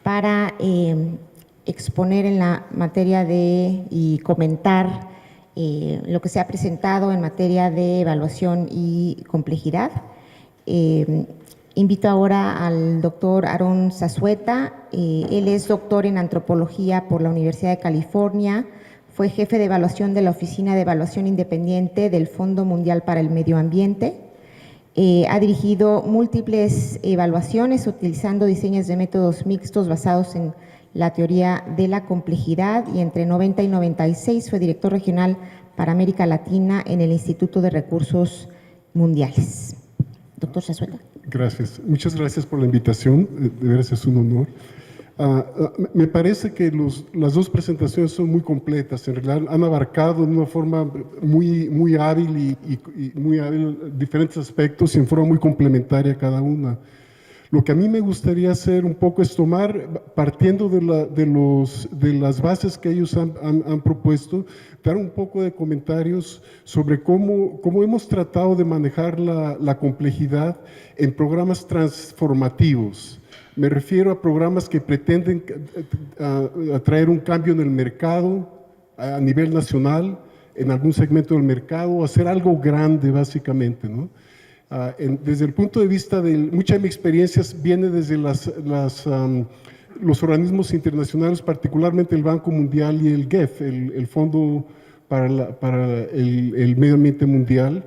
Speaker 1: para exponer en la materia y comentar lo que se ha presentado en materia de evaluación y complejidad. Invito ahora al doctor Aarón Zazueta. Él es doctor en antropología por la Universidad de California, fue jefe de evaluación de la Oficina de Evaluación Independiente del Fondo Mundial para el Medio Ambiente. Ha dirigido múltiples evaluaciones utilizando diseños de métodos mixtos basados en la teoría de la complejidad, y entre 90 y 96 fue director regional para América Latina en el Instituto de Recursos Mundiales. Doctor Zazueta.
Speaker 4: Gracias. Muchas gracias por la invitación. De veras es un honor. Me parece que las dos presentaciones son muy completas. En realidad han abarcado de una forma muy hábil y muy hábil diferentes aspectos y en forma muy complementaria cada una. Lo que a mí me gustaría hacer un poco es tomar, partiendo de las bases que ellos han propuesto, dar un poco de comentarios sobre cómo hemos tratado de manejar la complejidad en programas transformativos. Me refiero a programas que pretenden traer un cambio en el mercado a nivel nacional, en algún segmento del mercado, o hacer algo grande básicamente, ¿no? Desde el punto de vista mucha de mi experiencia viene desde los organismos internacionales, particularmente el Banco Mundial y el GEF, el Fondo para el Medio Ambiente Mundial.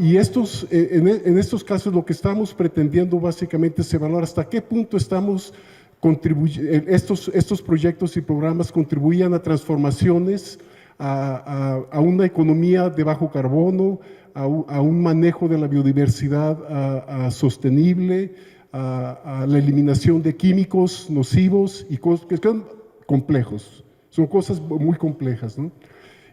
Speaker 4: Y en estos casos lo que estamos pretendiendo básicamente es evaluar hasta qué punto estos proyectos y programas contribuían a transformaciones, a una economía de bajo carbono, a un manejo de la biodiversidad sostenible, a la eliminación de químicos nocivos y cosas que son complejos, son cosas muy complejas, ¿no?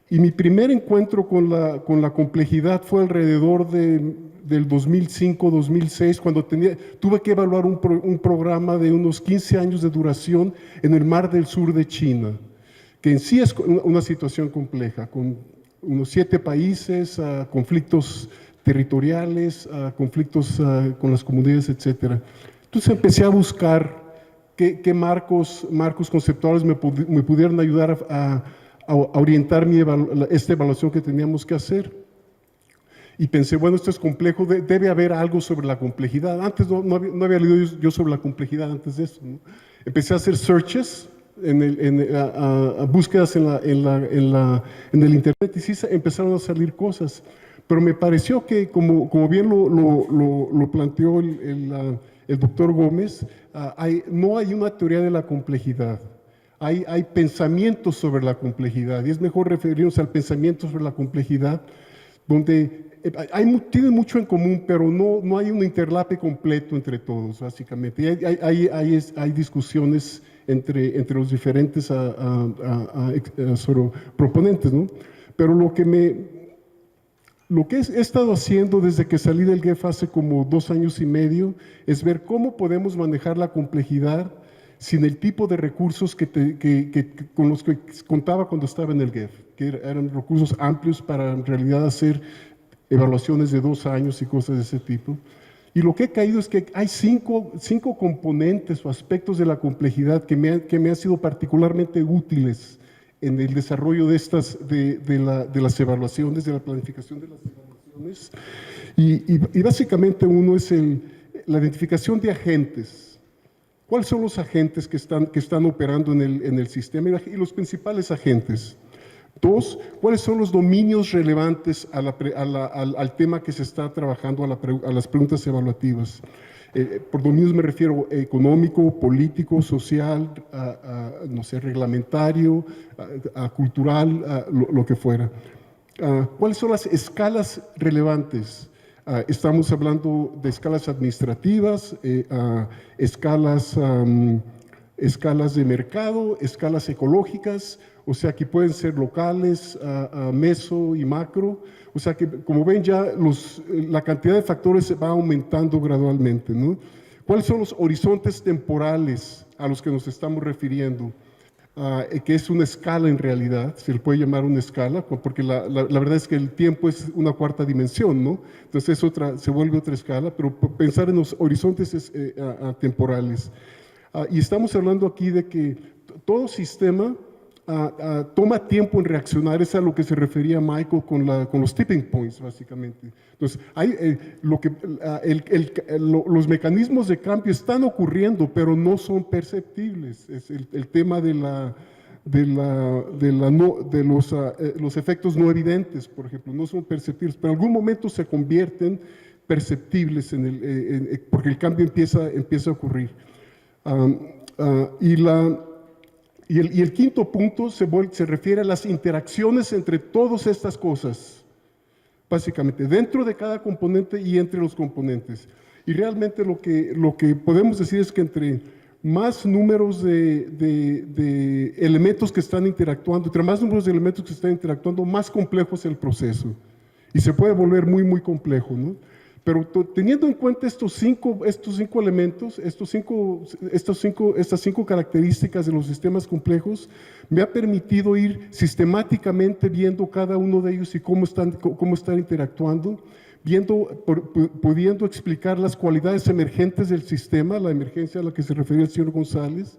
Speaker 4: Y mi primer encuentro con la complejidad fue alrededor del 2005-2006, cuando tuve que evaluar un programa de unos 15 años de duración en el Mar del Sur de China, que en sí es una situación compleja, con unos 7 países, conflictos territoriales, conflictos con las comunidades, etc. Entonces empecé a buscar qué marcos conceptuales me pudieran ayudar a orientar esta evaluación que teníamos que hacer. Y pensé, bueno, esto es complejo, debe haber algo sobre la complejidad. Antes no había leído yo sobre la complejidad antes de eso, ¿no? Empecé a hacer searches, búsquedas en el internet, y sí empezaron a salir cosas, pero me pareció que como bien lo planteó el doctor Gómez, no hay una teoría de la complejidad, hay pensamientos sobre la complejidad, y es mejor referirnos al pensamiento sobre la complejidad, donde tienen mucho en común, pero no hay un interlape completo entre todos, básicamente. Y hay discusiones entre los diferentes proponentes, ¿no? Pero lo que he estado haciendo desde que salí del GEF hace como 2 años y medio es ver cómo podemos manejar la complejidad sin el tipo de recursos con los que contaba cuando estaba en el GEF, que eran recursos amplios para en realidad hacer evaluaciones de 2 años y cosas de ese tipo. Y lo que he caído es que hay cinco componentes o aspectos de la complejidad que me han sido particularmente útiles en el desarrollo de las evaluaciones, de la planificación de las evaluaciones. Y básicamente uno es la identificación de agentes. ¿Cuáles son los agentes que están operando en el sistema y los principales agentes? 2, ¿cuáles son los dominios relevantes al tema que se está trabajando, a las preguntas evaluativas? Por dominios me refiero económico, político, social, no sé, reglamentario, cultural, lo que fuera. ¿Cuáles son las escalas relevantes? Estamos hablando de escalas administrativas, escalas de mercado, escalas ecológicas, o sea que pueden ser locales, meso y macro. O sea que, como ven ya, la cantidad de factores va aumentando gradualmente, ¿no? ¿Cuáles son los horizontes temporales a los que nos estamos refiriendo? Que es una escala en realidad, se le puede llamar una escala, porque la verdad es que el tiempo es una 4ª dimensión, ¿no? Entonces se vuelve otra escala, pero pensar en los horizontes temporales. Y estamos hablando aquí de que todo sistema toma tiempo en reaccionar, es a lo que se refería Michael con los tipping points, básicamente. Entonces, los mecanismos de cambio están ocurriendo, pero no son perceptibles. Es el tema de los efectos no evidentes, por ejemplo, no son perceptibles, pero en algún momento se convierten perceptibles porque el cambio empieza a ocurrir. Y el quinto punto se refiere a las interacciones entre todas estas cosas, básicamente, dentro de cada componente y entre los componentes. Y realmente lo que podemos decir es que entre más números de elementos que están interactuando, más complejo es el proceso. Y se puede volver muy, muy complejo, ¿no? Pero teniendo en cuenta estos cinco elementos, estas 5 características de los sistemas complejos, me ha permitido ir sistemáticamente viendo cada uno de ellos y cómo están interactuando, pudiendo explicar las cualidades emergentes del sistema, la emergencia a la que se refería el señor González,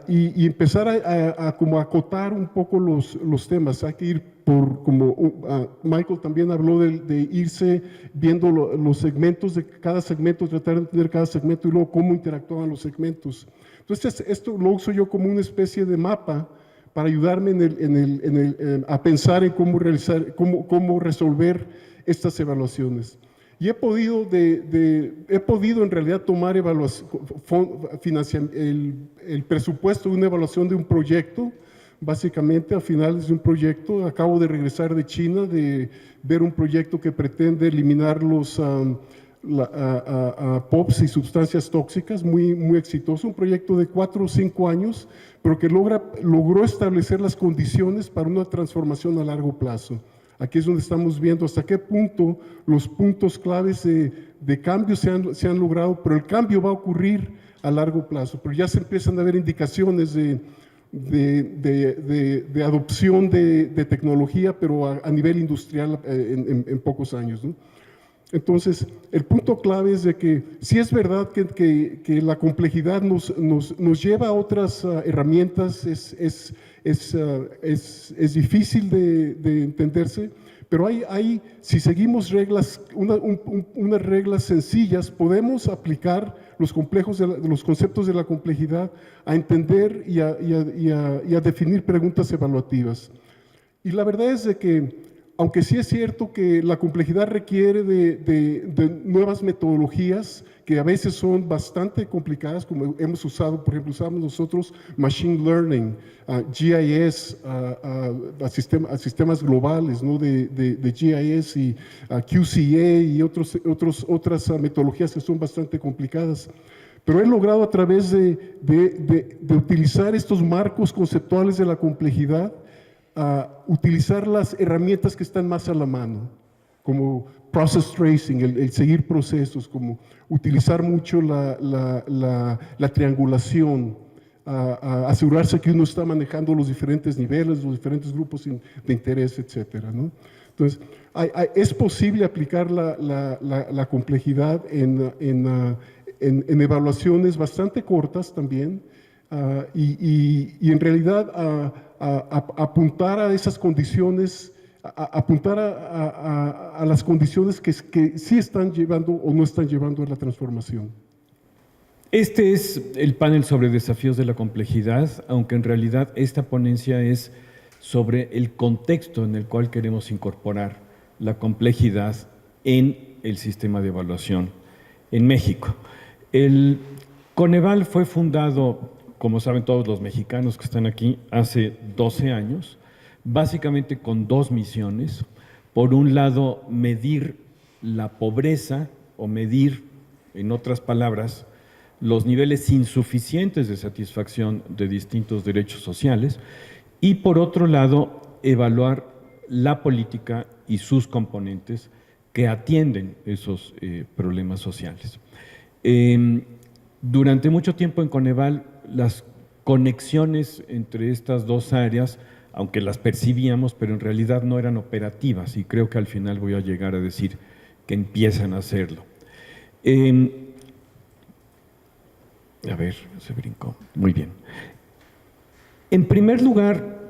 Speaker 4: y empezar a como acotar un poco los temas. Hay que ir Michael también habló de irse viendo los segmentos de cada segmento, tratar de entender cada segmento y luego cómo interactúan los segmentos. Entonces, esto lo uso yo como una especie de mapa para ayudarme a pensar en cómo resolver estas evaluaciones. Y he podido en realidad tomar el presupuesto de una evaluación de un proyecto, básicamente a finales de un proyecto. Acabo de regresar de China, de ver un proyecto que pretende eliminar los POPs y sustancias tóxicas, muy, muy exitoso, un proyecto de 4 o 5 años, pero que logró establecer las condiciones para una transformación a largo plazo. Aquí es donde estamos viendo hasta qué punto los puntos claves de cambio se han logrado, pero el cambio va a ocurrir a largo plazo. Pero ya se empiezan a ver indicaciones de adopción de tecnología, pero a nivel industrial en pocos años, ¿no? Entonces, el punto clave es de que sí es verdad que la complejidad nos lleva a otras herramientas, es difícil de entenderse, pero si seguimos reglas, unas reglas sencillas, podemos aplicar los conceptos de la complejidad a entender y a definir preguntas evaluativas. Y la verdad es de que aunque sí es cierto que la complejidad requiere de nuevas metodologías que a veces son bastante complicadas, como hemos usado, por ejemplo, usamos nosotros Machine Learning, GIS, a sistemas globales, ¿no? de GIS y QCA y otras metodologías que son bastante complicadas. Pero he logrado a través de utilizar estos marcos conceptuales de la complejidad, utilizar las herramientas que están más a la mano, como process tracing, el seguir procesos, como utilizar mucho la triangulación, asegurarse que uno está manejando los diferentes niveles, los diferentes grupos de interés, etcétera, ¿no? Entonces, es posible aplicar la complejidad en evaluaciones bastante cortas también, y en realidad apuntar a esas condiciones, apuntar a las condiciones que sí están llevando o no están llevando a la transformación.
Speaker 5: Este es el panel sobre desafíos de la complejidad, aunque en realidad esta ponencia es sobre el contexto en el cual queremos incorporar la complejidad en el sistema de evaluación en México. El Coneval fue fundado, como saben todos los mexicanos que están aquí, hace 12 años, básicamente con dos misiones. Por un lado, medir la pobreza o medir, en otras palabras, los niveles insuficientes de satisfacción de distintos derechos sociales y, por otro lado, evaluar la política y sus componentes que atienden esos problemas sociales. Durante mucho tiempo en Coneval, las conexiones entre estas dos áreas, aunque las percibíamos, pero en realidad no eran operativas, y creo que al final voy a llegar a decir que empiezan a hacerlo. A ver, se brincó. Muy bien. En primer lugar,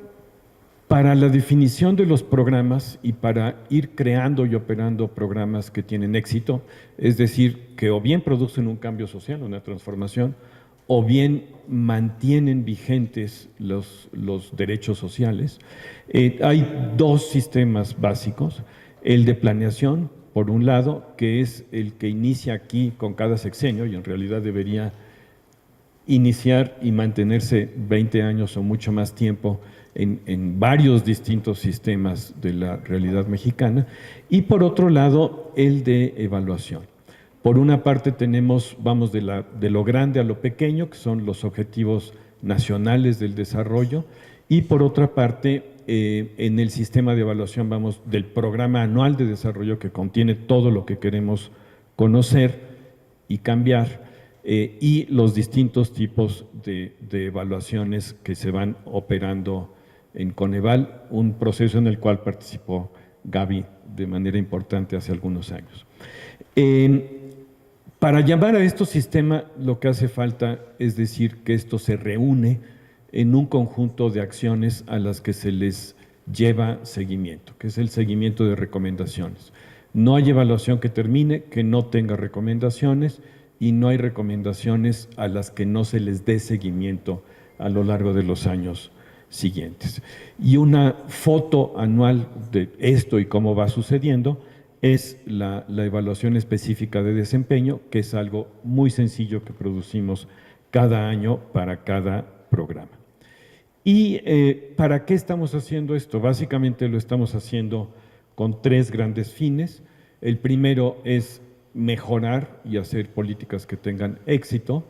Speaker 5: para la definición de los programas y para ir creando y operando programas que tienen éxito, es decir, que o bien producen un cambio social, una transformación, o bien mantienen vigentes los derechos sociales, hay dos sistemas básicos: el de planeación, por un lado, que es el que inicia aquí con cada sexenio y en realidad debería iniciar y mantenerse 20 años o mucho más tiempo en varios distintos sistemas de la realidad mexicana, y por otro lado, el de evaluación. Por una parte tenemos, vamos de lo grande a lo pequeño, que son los objetivos nacionales del desarrollo, y por otra parte, en el sistema de evaluación vamos del programa anual de desarrollo, que contiene todo lo que queremos conocer y cambiar, y los distintos tipos de evaluaciones que se van operando en Coneval, un proceso en el cual participó Gaby de manera importante hace algunos años. Para llamar a esto sistema, lo que hace falta es decir que esto se reúne en un conjunto de acciones a las que se les lleva seguimiento, que es el seguimiento de recomendaciones. No hay evaluación que termine que no tenga recomendaciones, y no hay recomendaciones a las que no se les dé seguimiento a lo largo de los años siguientes. Y una foto anual de esto y cómo va sucediendo es la evaluación específica de desempeño, que es algo muy sencillo que producimos cada año para cada programa. ¿Y para qué estamos haciendo esto? Básicamente lo estamos haciendo con tres grandes fines. El primero es mejorar y hacer políticas que tengan éxito.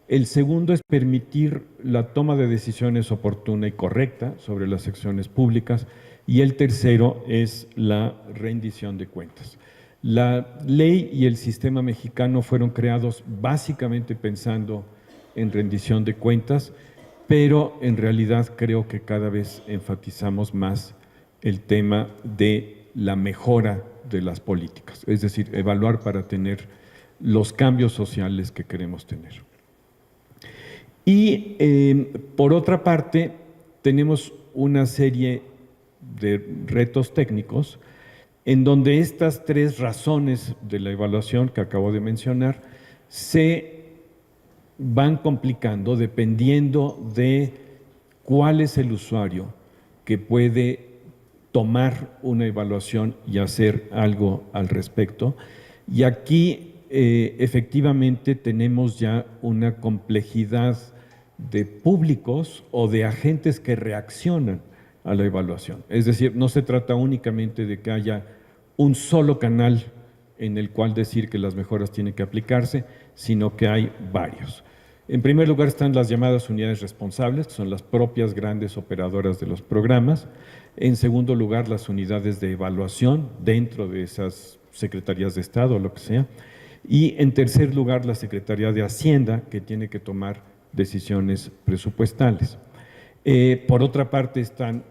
Speaker 5: El segundo es permitir la toma de decisiones oportuna y correcta sobre las acciones públicas. Y el tercero es la rendición de cuentas. La ley y el sistema mexicano fueron creados básicamente pensando en rendición de cuentas, pero en realidad creo que cada vez enfatizamos más el tema de la mejora de las políticas, es decir, evaluar para tener los cambios sociales que queremos tener. Y por otra parte, tenemos una serie de retos técnicos en donde estas tres razones de la evaluación que acabo de mencionar se van complicando dependiendo de cuál es el usuario que puede tomar una evaluación y hacer algo al respecto. Y aquí efectivamente tenemos ya una complejidad de públicos o de agentes que reaccionan a la evaluación. Es decir, no se trata únicamente de que haya un solo canal en el cual decir que las mejoras tienen que aplicarse, sino que hay varios. En primer lugar están las llamadas unidades responsables, que son las propias grandes operadoras de los programas. En segundo lugar, las unidades de evaluación dentro de esas secretarías de Estado o lo que sea. Y en tercer lugar, la Secretaría de Hacienda, que tiene que tomar decisiones presupuestales. Por otra parte, están,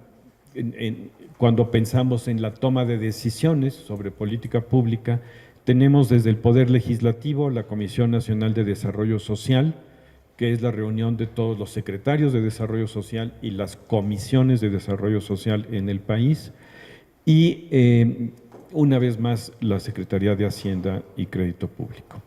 Speaker 5: cuando pensamos en la toma de decisiones sobre política pública, tenemos desde el Poder Legislativo la Comisión Nacional de Desarrollo Social, que es la reunión de todos los secretarios de Desarrollo Social y las comisiones de Desarrollo Social en el país, y una vez más la Secretaría de Hacienda y Crédito Público.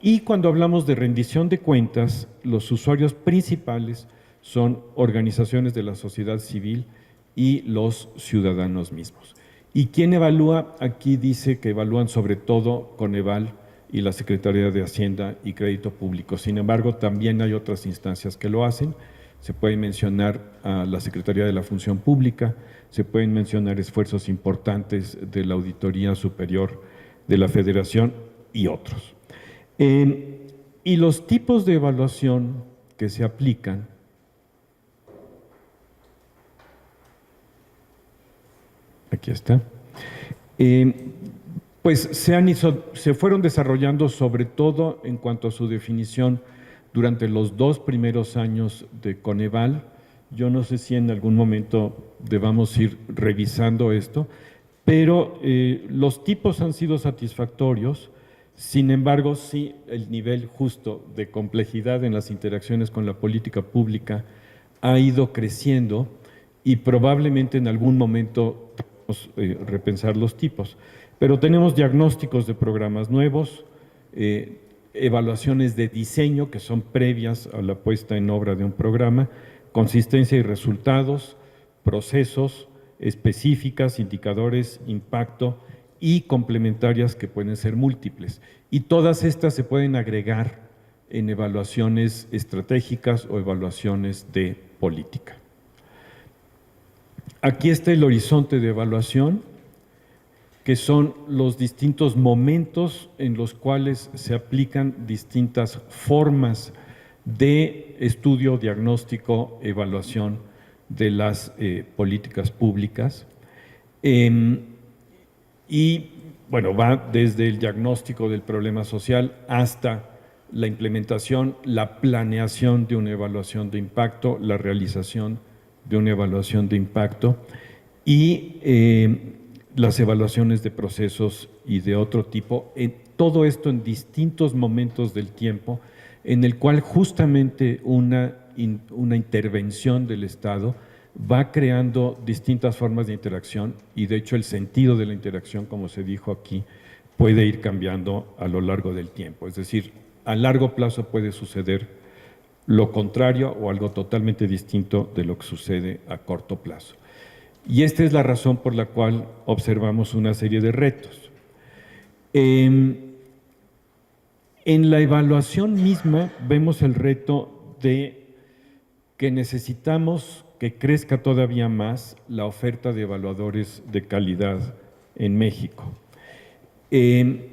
Speaker 5: Y cuando hablamos de rendición de cuentas, los usuarios principales son organizaciones de la sociedad civil y los ciudadanos mismos. ¿Y quién evalúa? Aquí dice que evalúan sobre todo Coneval y la Secretaría de Hacienda y Crédito Público. Sin embargo, también hay otras instancias que lo hacen. Se puede mencionar a la Secretaría de la Función Pública, se pueden mencionar esfuerzos importantes de la Auditoría Superior de la Federación y otros. Y los tipos de evaluación que se aplican aquí está, pues se fueron desarrollando sobre todo en cuanto a su definición durante los 2 primeros años de Coneval. Yo no sé si en algún momento debamos ir revisando esto, pero los tipos han sido satisfactorios. Sin embargo, sí, el nivel justo de complejidad en las interacciones con la política pública ha ido creciendo y probablemente en algún momento repensar los tipos. Pero tenemos diagnósticos de programas nuevos, evaluaciones de diseño que son previas a la puesta en obra de un programa, consistencia y resultados, procesos específicas, indicadores, impacto y complementarias que pueden ser múltiples. Y todas estas se pueden agregar en evaluaciones estratégicas o evaluaciones de política. Aquí está el horizonte de evaluación, que son los distintos momentos en los cuales se aplican distintas formas de estudio, diagnóstico, evaluación de las políticas públicas. Y bueno, va desde el diagnóstico del problema social hasta la implementación, la planeación de una evaluación de impacto, la realización de una evaluación de impacto y las evaluaciones de procesos y de otro tipo, todo esto en distintos momentos del tiempo, en el cual justamente una intervención del Estado va creando distintas formas de interacción y de hecho el sentido de la interacción, como se dijo aquí, puede ir cambiando a lo largo del tiempo. Es decir, a largo plazo puede suceder lo contrario o algo totalmente distinto de lo que sucede a corto plazo. Y esta es la razón por la cual observamos una serie de retos. En la evaluación misma vemos el reto de que necesitamos que crezca todavía más la oferta de evaluadores de calidad en México. En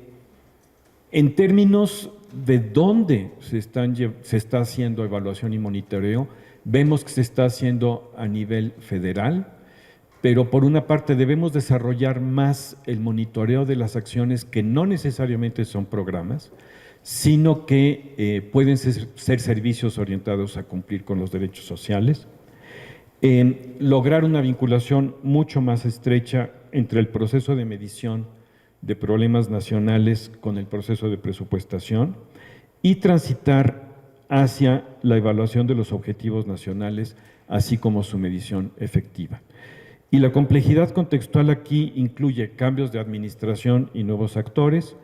Speaker 5: términos de dónde se está haciendo evaluación y monitoreo, vemos que se está haciendo a nivel federal, pero por una parte debemos desarrollar más el monitoreo de las acciones que no necesariamente son programas, sino que pueden ser servicios orientados a cumplir con los derechos sociales. Lograr una vinculación mucho más estrecha entre el proceso de medición de problemas nacionales con el proceso de presupuestación y transitar hacia la evaluación de los objetivos nacionales, así como su medición efectiva. Y la complejidad contextual aquí incluye cambios de administración y nuevos actores,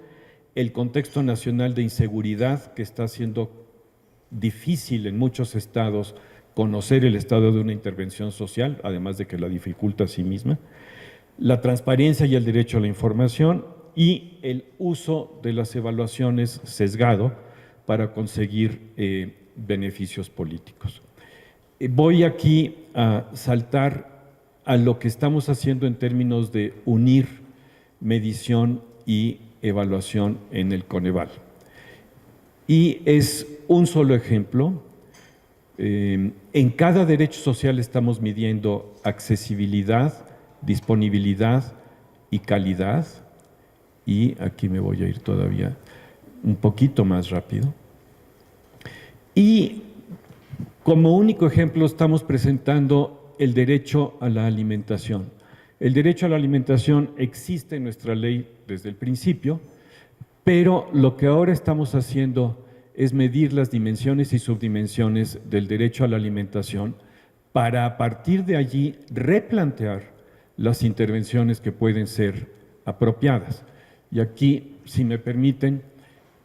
Speaker 5: el contexto nacional de inseguridad que está haciendo difícil en muchos estados conocer el estado de una intervención social, además de que la dificulta a sí misma, la transparencia y el derecho a la información y el uso de las evaluaciones sesgado para conseguir beneficios políticos. Voy aquí a saltar a lo que estamos haciendo en términos de unir medición y evaluación en el Coneval. Y es un solo ejemplo. En cada derecho social estamos midiendo accesibilidad, disponibilidad y calidad. Y aquí me voy a ir todavía un poquito más rápido. Y como único ejemplo estamos presentando el derecho a la alimentación. El derecho a la alimentación existe en nuestra ley desde el principio, pero lo que ahora estamos haciendo es medir las dimensiones y subdimensiones del derecho a la alimentación para a partir de allí replantear las intervenciones que pueden ser apropiadas. Y aquí, si me permiten,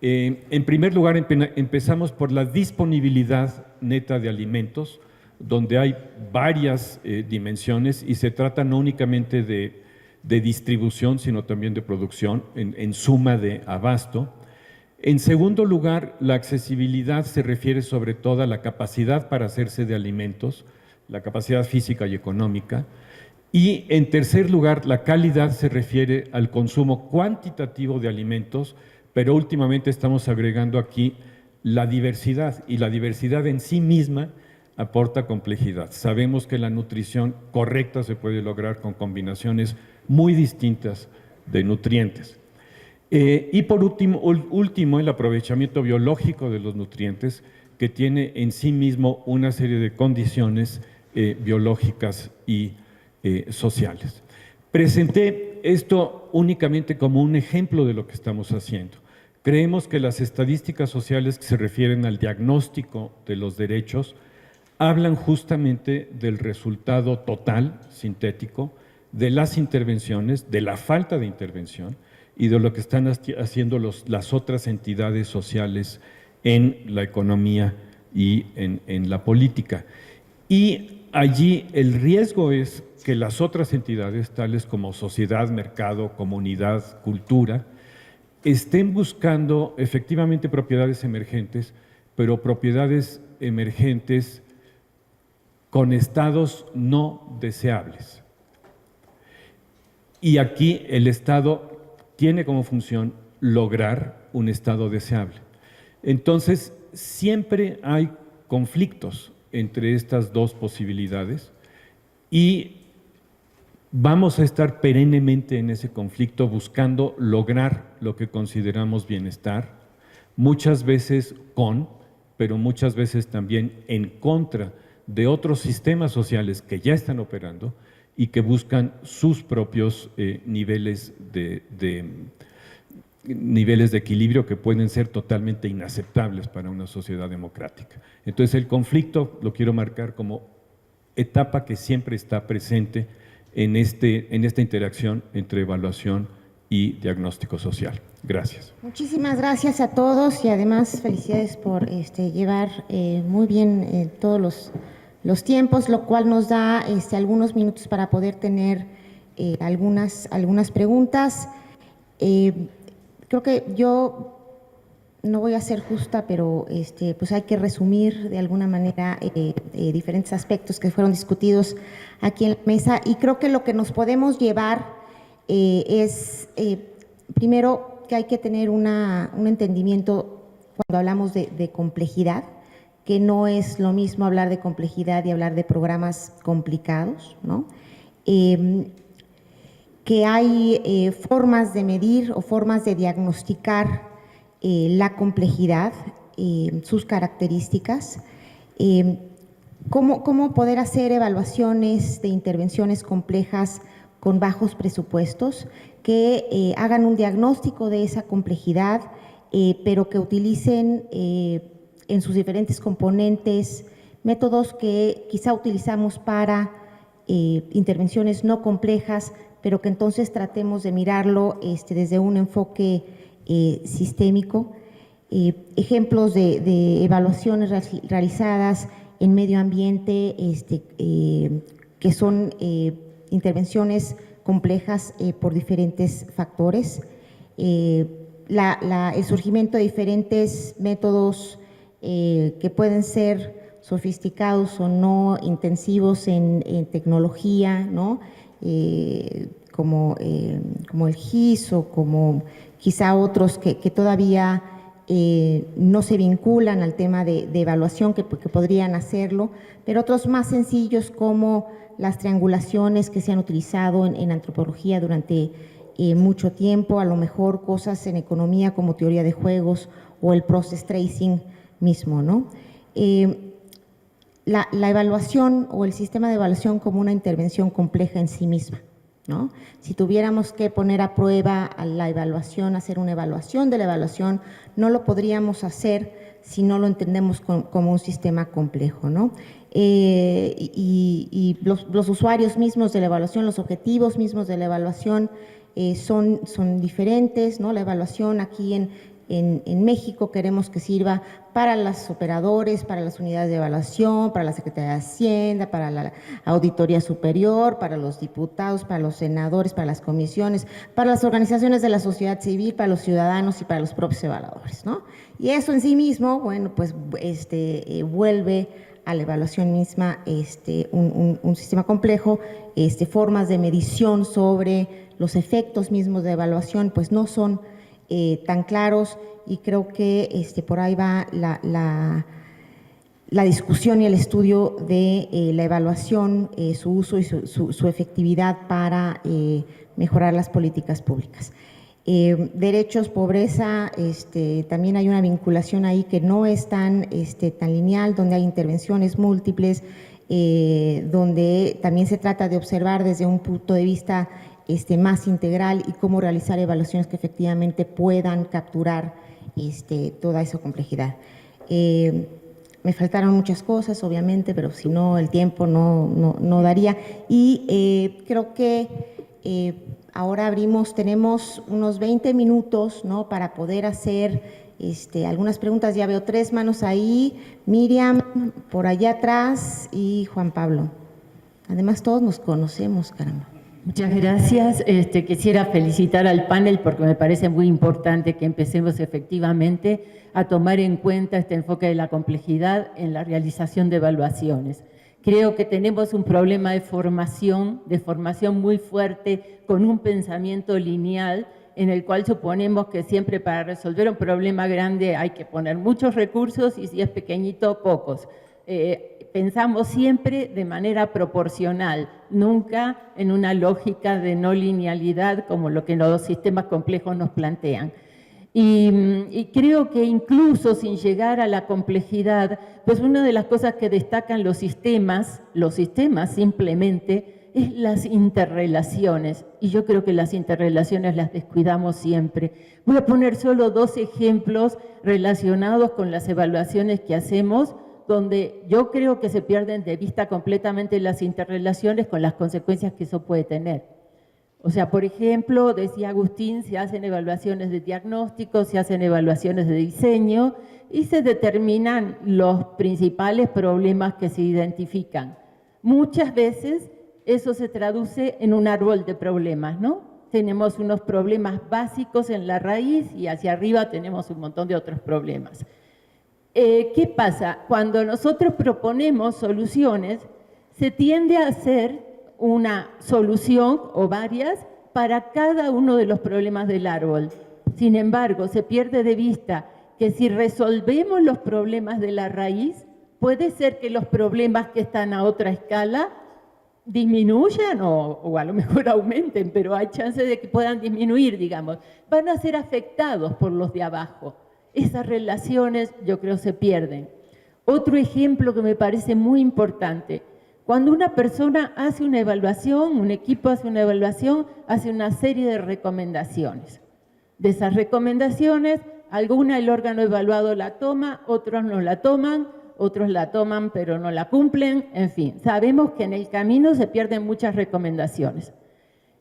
Speaker 5: en primer lugar empezamos por la disponibilidad neta de alimentos, donde hay varias dimensiones y se trata no únicamente de distribución, sino también de producción, en suma de abasto. En segundo lugar, la accesibilidad se refiere sobre todo a la capacidad para hacerse de alimentos, la capacidad física y económica. Y en tercer lugar, la calidad se refiere al consumo cuantitativo de alimentos, pero últimamente estamos agregando aquí la diversidad, y la diversidad en sí misma aporta complejidad. Sabemos que la nutrición correcta se puede lograr con combinaciones muy distintas de nutrientes. Y por último, el aprovechamiento biológico de los nutrientes, que tiene en sí mismo una serie de condiciones biológicas y sociales. Presenté esto únicamente como un ejemplo de lo que estamos haciendo. Creemos que las estadísticas sociales que se refieren al diagnóstico de los derechos hablan justamente del resultado total, sintético, de las intervenciones, de la falta de intervención y de lo que están haciendo las otras entidades sociales en la economía y en la política. Y allí el riesgo es que las otras entidades, tales como sociedad, mercado, comunidad, cultura, estén buscando efectivamente propiedades emergentes, pero propiedades emergentes con estados no deseables. Y aquí el Estado tiene como función lograr un estado deseable. Entonces, siempre hay conflictos entre estas dos posibilidades y vamos a estar perennemente en ese conflicto buscando lograr lo que consideramos bienestar, muchas veces pero muchas veces también en contra de otros sistemas sociales que ya están operando y que buscan sus propios niveles de equilibrio que pueden ser totalmente inaceptables para una sociedad democrática. Entonces el conflicto lo quiero marcar como etapa que siempre está presente en esta interacción entre evaluación y diagnóstico social. Gracias.
Speaker 1: Muchísimas gracias a todos y además felicidades por llevar muy bien todos los tiempos, lo cual nos da algunos minutos para poder tener algunas preguntas. Creo que yo no voy a ser justa, pero pues hay que resumir de alguna manera diferentes aspectos que fueron discutidos aquí en la mesa, y creo que lo que nos podemos llevar es primero que hay que tener un entendimiento cuando hablamos de complejidad, que no es lo mismo hablar de complejidad y hablar de programas complicados, ¿no? Que hay formas de medir o formas de diagnosticar la complejidad, sus características, cómo poder hacer evaluaciones de intervenciones complejas con bajos presupuestos, que hagan un diagnóstico de esa complejidad, pero que utilicen en sus diferentes componentes métodos que quizá utilizamos para intervenciones no complejas, pero que entonces tratemos de mirarlo desde un enfoque sistémico. Ejemplos de evaluaciones realizadas en medio ambiente, que son intervenciones complejas por diferentes factores. El surgimiento de diferentes métodos que pueden ser sofisticados o no, intensivos en tecnología, ¿no? Como el GIS o como quizá otros que todavía no se vinculan al tema de evaluación, que podrían hacerlo, pero otros más sencillos como las triangulaciones que se han utilizado en antropología durante mucho tiempo, a lo mejor cosas en economía como teoría de juegos o el process tracing mismo, ¿no? La evaluación o el sistema de evaluación como una intervención compleja en sí misma, ¿no? Si tuviéramos que poner a prueba a la evaluación, hacer una evaluación de la evaluación, no lo podríamos hacer si no lo entendemos como un sistema complejo, ¿no? Y los usuarios mismos de la evaluación, los objetivos mismos de la evaluación son diferentes, ¿no? La evaluación aquí en México queremos que sirva para los operadores, para las unidades de evaluación, para la Secretaría de Hacienda, para la Auditoría Superior, para los diputados, para los senadores, para las comisiones, para las organizaciones de la sociedad civil, para los ciudadanos y para los propios evaluadores, ¿no? Y eso en sí mismo, bueno, pues vuelve a la evaluación misma un sistema complejo, formas de medición sobre los efectos mismos de evaluación, pues no son tan claros, y creo que por ahí va la discusión y el estudio de la evaluación, su uso y su efectividad para mejorar las políticas públicas. Derechos, pobreza, también hay una vinculación ahí que no es tan lineal, donde hay intervenciones múltiples, donde también se trata de observar desde un punto de vista más integral y cómo realizar evaluaciones que efectivamente puedan capturar toda esa complejidad. Me faltaron muchas cosas, obviamente, pero si no, el tiempo no daría. Y creo que ahora tenemos unos 20 minutos, ¿no?, para poder hacer algunas preguntas. Ya veo 3 manos ahí, Miriam por allá atrás y Juan Pablo. Además, todos nos conocemos, caramba.
Speaker 6: Muchas gracias. Quisiera felicitar al panel porque me parece muy importante que empecemos efectivamente a tomar en cuenta este enfoque de la complejidad en la realización de evaluaciones. Creo que tenemos un problema de formación muy fuerte, con un pensamiento lineal en el cual suponemos que siempre para resolver un problema grande hay que poner muchos recursos y si es pequeñito, pocos. Pensamos siempre de manera proporcional, nunca en una lógica de no linealidad como lo que los sistemas complejos nos plantean. Y creo que incluso sin llegar a la complejidad, pues una de las cosas que destacan los sistemas simplemente, es las interrelaciones. Y yo creo que las interrelaciones las descuidamos siempre. Voy a poner solo 2 ejemplos relacionados con las evaluaciones que hacemos, donde yo creo que se pierden de vista completamente las interrelaciones con las consecuencias que eso puede tener. O sea, por ejemplo, decía Agustín, se hacen evaluaciones de diagnóstico, se hacen evaluaciones de diseño y se determinan los principales problemas que se identifican. Muchas veces eso se traduce en un árbol de problemas, ¿no? Tenemos unos problemas básicos en la raíz y hacia arriba tenemos un montón de otros problemas. ¿Qué pasa? Cuando nosotros proponemos soluciones, se tiende a hacer una solución o varias para cada uno de los problemas del árbol. Sin embargo, se pierde de vista que si resolvemos los problemas de la raíz, puede ser que los problemas que están a otra escala disminuyan o a lo mejor aumenten, pero hay chance de que puedan disminuir, digamos. Van a ser afectados por los de abajo. Esas relaciones, yo creo, se pierden. Otro ejemplo que me parece muy importante, cuando una persona hace una evaluación, un equipo hace una evaluación, hace una serie de recomendaciones. De esas recomendaciones, alguna el órgano evaluado la toma, otros no la toman, otros la toman pero no la cumplen, en fin. Sabemos que en el camino se pierden muchas recomendaciones.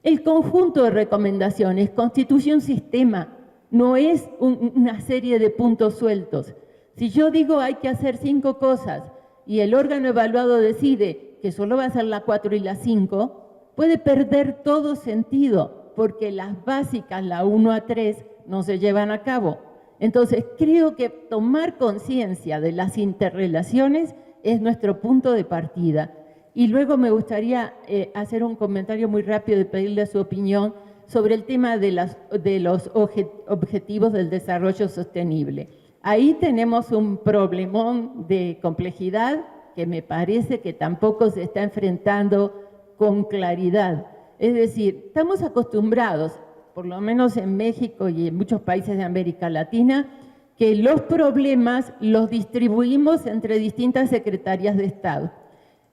Speaker 6: El conjunto de recomendaciones constituye un sistema, no es una serie de puntos sueltos. Si yo digo hay que hacer 5 cosas y el órgano evaluado decide que solo va a hacer la 4 y la 5, puede perder todo sentido, porque las básicas, la 1 a 3, no se llevan a cabo. Entonces, creo que tomar conciencia de las interrelaciones es nuestro punto de partida. Y luego me gustaría hacer un comentario muy rápido y pedirle su opinión sobre el tema de los objetivos del desarrollo sostenible. Ahí tenemos un problemón de complejidad que me parece que tampoco se está enfrentando con claridad. Es decir, estamos acostumbrados, por lo menos en México y en muchos países de América Latina, que los problemas los distribuimos entre distintas secretarías de Estado.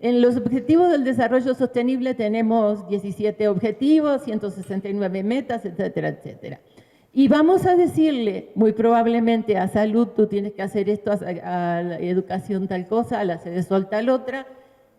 Speaker 6: En los Objetivos del Desarrollo Sostenible tenemos 17 objetivos, 169 metas, etcétera, etcétera. Y vamos a decirle, muy probablemente, a salud tú tienes que hacer esto, a la educación tal cosa, a la sede sol tal otra,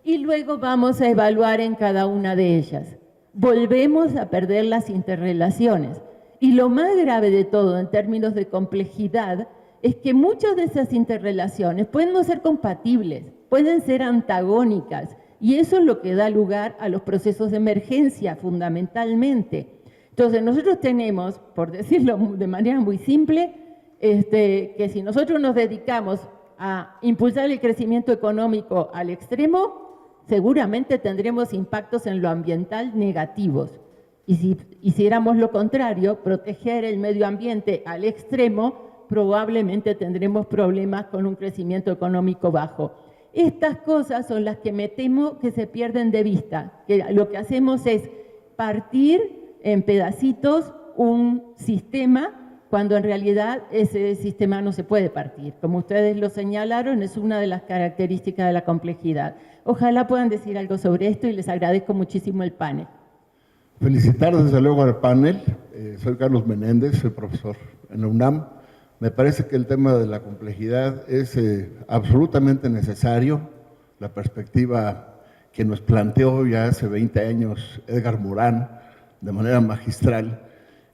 Speaker 6: y luego vamos a evaluar en cada una de ellas. Volvemos a perder las interrelaciones. Y lo más grave de todo en términos de complejidad es que muchas de esas interrelaciones pueden no ser compatibles, pueden ser antagónicas, y eso es lo que da lugar a los procesos de emergencia fundamentalmente. Entonces nosotros tenemos, por decirlo de manera muy simple, que si nosotros nos dedicamos a impulsar el crecimiento económico al extremo, seguramente tendremos impactos en lo ambiental negativos. Y si hiciéramos lo contrario, proteger el medio ambiente al extremo, probablemente tendremos problemas con un crecimiento económico bajo. Estas cosas son las que me temo que se pierden de vista, que lo que hacemos es partir en pedacitos un sistema, cuando en realidad ese sistema no se puede partir. Como ustedes lo señalaron, es una de las características de la complejidad. Ojalá puedan decir algo sobre esto y les agradezco muchísimo el panel.
Speaker 7: Felicitar desde luego al panel. Soy Carlos Menéndez, soy profesor en la UNAM. Me parece que el tema de la complejidad es absolutamente necesario. La perspectiva que nos planteó ya hace 20 años Edgar Morán de manera magistral.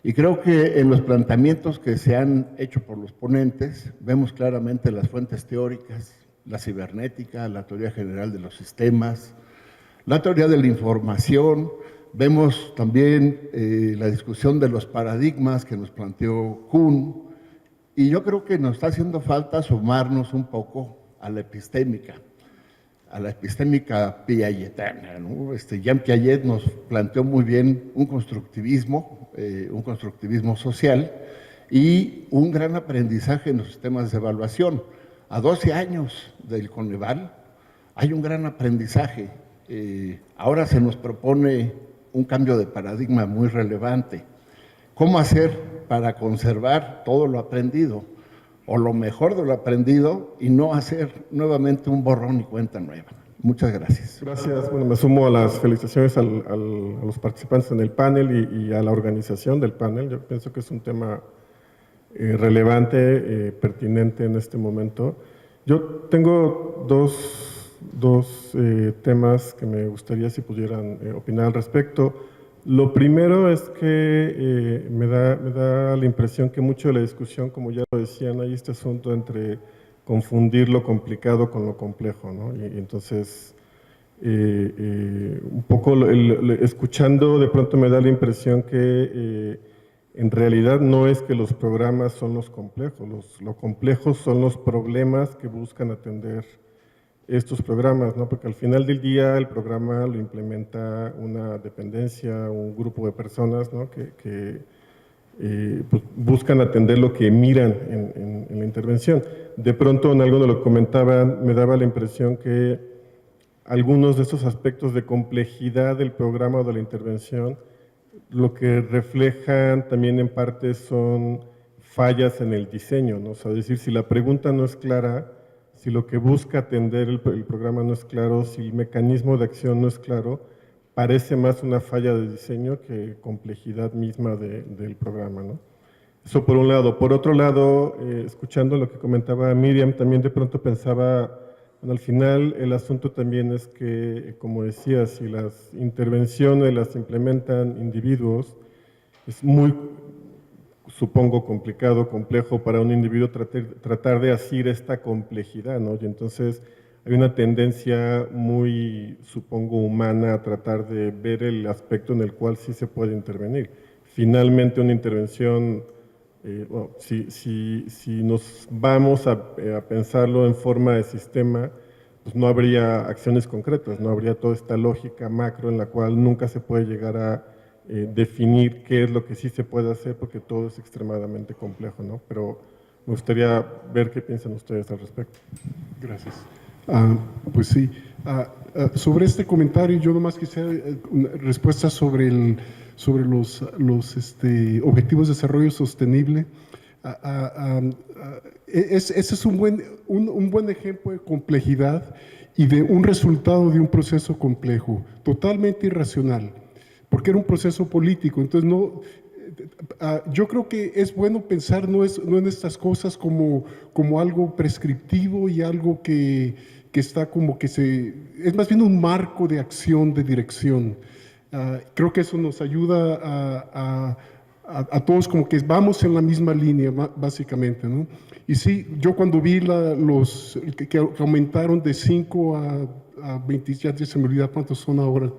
Speaker 7: Y creo que en los planteamientos que se han hecho por los ponentes vemos claramente las fuentes teóricas, la cibernética, la teoría general de los sistemas, la teoría de la información. Vemos también la discusión de los paradigmas que nos planteó Kuhn, y yo creo que nos está haciendo falta sumarnos un poco a la epistémica piagetiana, ¿no? Jean Piaget nos planteó muy bien un constructivismo social y un gran aprendizaje en los sistemas de evaluación. A 12 años del Coneval hay un gran aprendizaje. Ahora se nos propone un cambio de paradigma muy relevante. ¿Cómo hacer para conservar todo lo aprendido o lo mejor de lo aprendido y no hacer nuevamente un borrón y cuenta nueva? Muchas gracias.
Speaker 4: Gracias. Bueno, me sumo a las felicitaciones a los participantes en el panel y a la organización del panel. Yo pienso que es un tema relevante, pertinente en este momento. Yo tengo dos temas que me gustaría si pudieran opinar al respecto. Lo primero es que me da la impresión que mucho de la discusión, como ya lo decían, hay este asunto entre confundir lo complicado con lo complejo, ¿no? Y entonces, un poco escuchando, de pronto me da la impresión que en realidad no es que los programas son los complejos, lo complejos son los problemas que buscan atender estos programas, ¿no? Porque al final del día el programa lo implementa una dependencia, un grupo de personas, ¿no? que pues buscan atender lo que miran en la intervención. De pronto, en algo de lo que comentaban, me daba la impresión que algunos de estos aspectos de complejidad del programa o de la intervención, lo que reflejan también en parte son fallas en el diseño, ¿no? O sea, es decir, si la pregunta no es clara, si lo que busca atender el programa no es claro, si el mecanismo de acción no es claro, parece más una falla de diseño que complejidad misma del programa, ¿no? Eso por un lado. Por otro lado, escuchando lo que comentaba Miriam, también de pronto pensaba, bueno, al final el asunto también es que, como decía, si las intervenciones las implementan individuos, es muy, supongo, complicado, complejo para un individuo tratar de asir esta complejidad, ¿no? Y entonces
Speaker 8: hay una tendencia muy, supongo, humana a tratar de ver el aspecto en el cual sí se puede intervenir. Finalmente, una intervención, bueno, si nos vamos a pensarlo en forma de sistema, pues no habría acciones concretas, no habría toda esta lógica macro en la cual nunca se puede llegar a definir qué es lo que sí se puede hacer, porque todo es extremadamente complejo, ¿no? Pero me gustaría ver qué piensan ustedes al respecto.
Speaker 4: Gracias. Pues sí, sobre este comentario yo nomás quisiera una respuesta sobre los objetivos de desarrollo sostenible. Ese es un buen ejemplo de complejidad y de un resultado de un proceso complejo, totalmente irracional, porque era un proceso político. Entonces, yo creo que es bueno pensar no en estas cosas como algo prescriptivo y algo que está como que es más bien un marco de acción, de dirección. Creo que eso nos ayuda a todos, como que vamos en la misma línea, básicamente, ¿no? Y sí, yo cuando vi que aumentaron de 5 a 20, ya se me olvida cuántos son ahora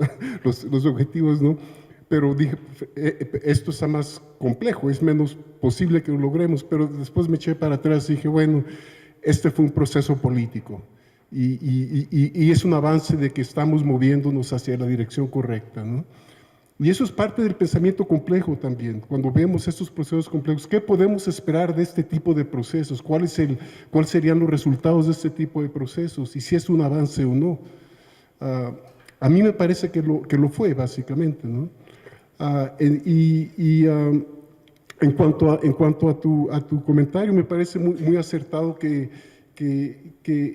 Speaker 4: los objetivos, ¿no? Pero dije, esto está más complejo, es menos posible que lo logremos, pero después me eché para atrás y dije, bueno, este fue un proceso político y es un avance de que estamos moviéndonos hacia la dirección correcta, ¿no? Y eso es parte del pensamiento complejo también. Cuando vemos estos procesos complejos, ¿qué podemos esperar de este tipo de procesos? ¿Cuáles serían los resultados de este tipo de procesos? Y si es un avance o no. A mí me parece que lo fue, básicamente, ¿no? En cuanto a tu comentario, me parece muy acertado que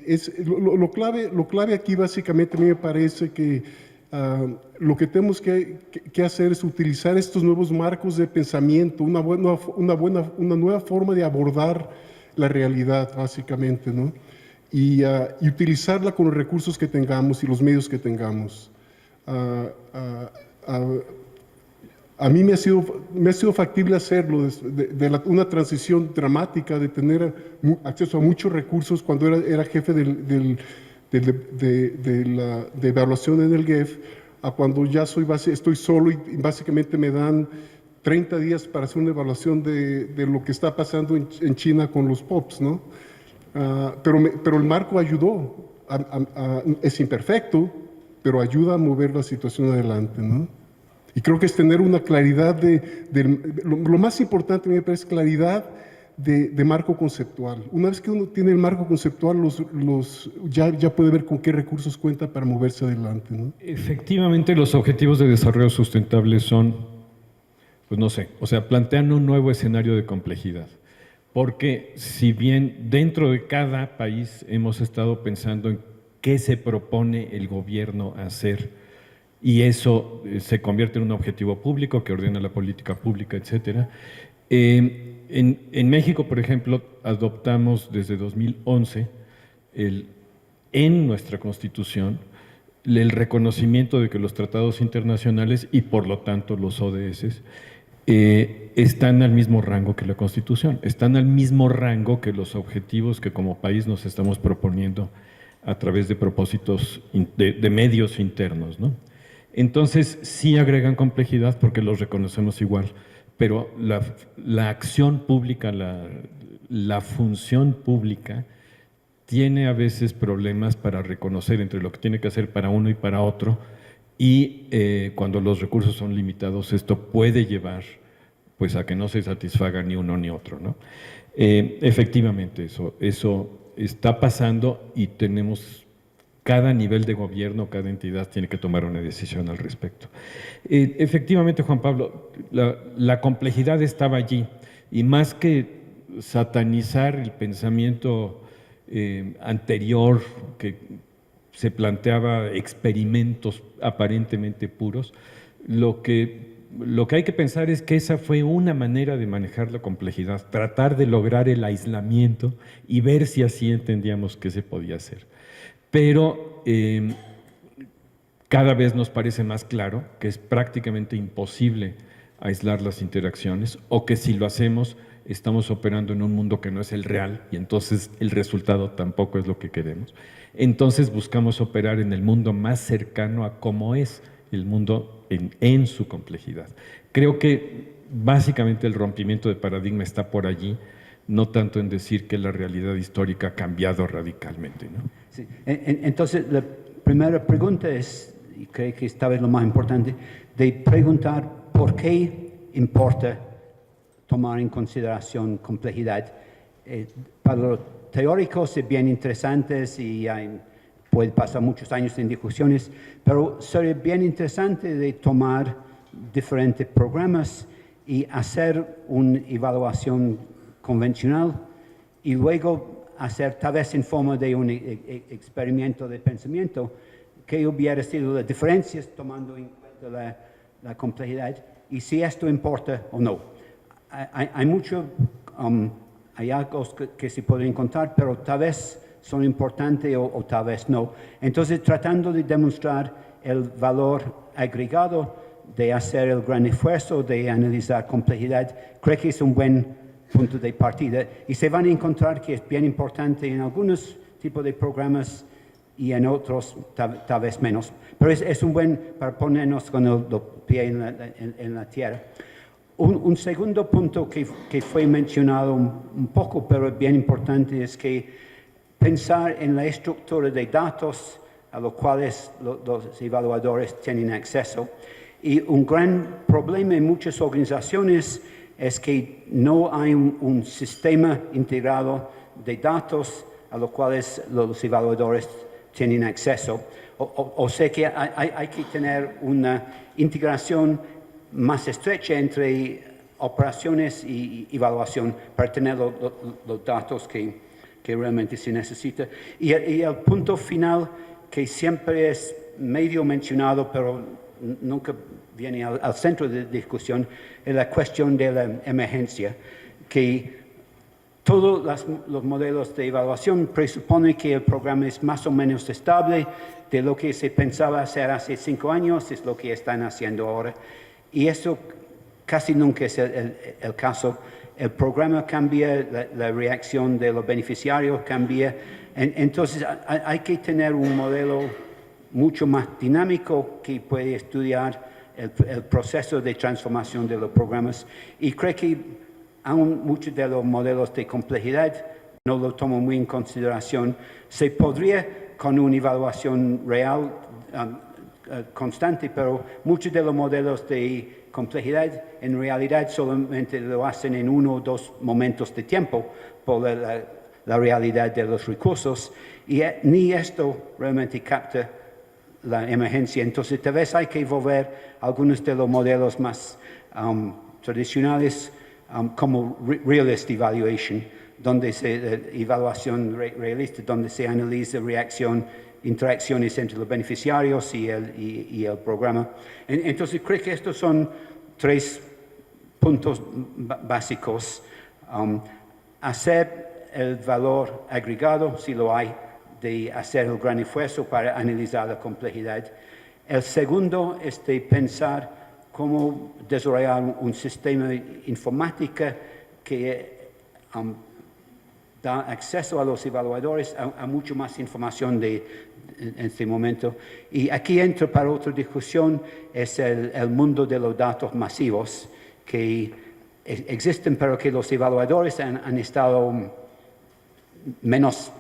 Speaker 4: es lo clave aquí, básicamente, a mí me parece que lo que tenemos que hacer es utilizar estos nuevos marcos de pensamiento, una nueva forma de abordar la realidad, básicamente, ¿no? Y utilizarla con los recursos que tengamos y los medios que tengamos. A mí me ha sido factible hacerlo, una transición dramática, de tener acceso a muchos recursos cuando era jefe de evaluación en el GEF, a cuando ya estoy solo y básicamente me dan 30 días para hacer una evaluación de lo que está pasando en China con los POPs, ¿no? Pero el marco ayudó, es imperfecto, pero ayuda a mover la situación adelante, ¿no? Y creo que es tener una claridad lo más importante, me parece, claridad de marco conceptual. Una vez que uno tiene el marco conceptual, ya puede ver con qué recursos cuenta para moverse adelante, ¿no?
Speaker 5: Efectivamente, los objetivos de desarrollo sustentable son, pues no sé, o sea, plantean un nuevo escenario de complejidad. Porque si bien dentro de cada país hemos estado pensando en qué se propone el gobierno hacer, y eso se convierte en un objetivo público que ordena la política pública, etcétera. En México, por ejemplo, adoptamos desde 2011 en nuestra Constitución el reconocimiento de que los tratados internacionales y por lo tanto los ODS están al mismo rango que la Constitución, están al mismo rango que los objetivos que como país nos estamos proponiendo a través de propósitos de medios internos, ¿no? Entonces, sí agregan complejidad porque los reconocemos igual, pero la acción pública, la función pública, tiene a veces problemas para reconocer entre lo que tiene que hacer para uno y para otro, y cuando los recursos son limitados, esto puede llevar pues, a que no se satisfaga ni uno ni otro, ¿no? Efectivamente, eso está pasando y tenemos... Cada nivel de gobierno, cada entidad tiene que tomar una decisión al respecto. Efectivamente, Juan Pablo, la complejidad estaba allí y más que satanizar el pensamiento anterior que se planteaba experimentos aparentemente puros, lo que hay que pensar es que esa fue una manera de manejar la complejidad, tratar de lograr el aislamiento y ver si así entendíamos que se podía hacer. Pero cada vez nos parece más claro que es prácticamente imposible aislar las interacciones o que si lo hacemos estamos operando en un mundo que no es el real y entonces el resultado tampoco es lo que queremos. Entonces buscamos operar en el mundo más cercano a cómo es el mundo en su complejidad. Creo que básicamente el rompimiento de paradigma está por allí, no tanto en decir que la realidad histórica ha cambiado radicalmente, ¿no?
Speaker 3: Sí. Entonces, la primera pregunta es, y creo que esta vez lo más importante, de preguntar por qué importa tomar en consideración complejidad. Para los teóricos es bien interesante y puede pasar muchos años en discusiones, pero sería bien interesante de tomar diferentes programas y hacer una evaluación convencional y luego hacer tal vez en forma de un experimento de pensamiento que hubiera sido las diferencias tomando en cuenta la complejidad y si esto importa o no. Hay mucho hallazgos que se pueden encontrar, pero tal vez son importantes o tal vez no. Entonces, tratando de demostrar el valor agregado de hacer el gran esfuerzo de analizar complejidad, creo que es un buen punto de partida. Y se van a encontrar que es bien importante en algunos tipos de programas y en otros tal vez menos. Pero es un buen para ponernos con el pie en la tierra. Un segundo punto que fue mencionado un poco, pero bien importante, es que pensar en la estructura de datos a los cuales los evaluadores tienen acceso. Y un gran problema en muchas organizaciones es que no hay un sistema integrado de datos a los cuales los evaluadores tienen acceso. O sea que hay que tener una integración más estrecha entre operaciones y evaluación para tener los datos que realmente se necesita. Y el punto final, que siempre es medio mencionado, pero nunca viene al centro de discusión, es la cuestión de la emergencia, que todos los modelos de evaluación presuponen que el programa es más o menos estable, de lo que se pensaba hacer hace 5 años es lo que están haciendo ahora. Y eso casi nunca es el caso. El programa cambia, la reacción de los beneficiarios cambia. Entonces hay que tener un modelo mucho más dinámico que puede estudiar el proceso de transformación de los programas. Y creo que aún muchos de los modelos de complejidad no lo tomo muy en consideración. Se podría con una evaluación real constante, pero muchos de los modelos de complejidad en realidad solamente lo hacen en 1 o 2 momentos de tiempo por la realidad de los recursos y ni esto realmente capta la emergencia. Entonces tal vez hay que volver a algunos de los modelos más tradicionales como realist evaluation, donde evaluación realista, donde se analiza interacciones entre los beneficiarios y el programa. Entonces creo que estos son 3 puntos básicos. Hacer el valor agregado, si lo hay, de hacer el gran esfuerzo para analizar la complejidad. El segundo es de pensar cómo desarrollar un sistema informático que da acceso a los evaluadores a mucho más información en este momento. Y aquí entra para otra discusión, es el mundo de los datos masivos, que existen, pero que los evaluadores han estado menos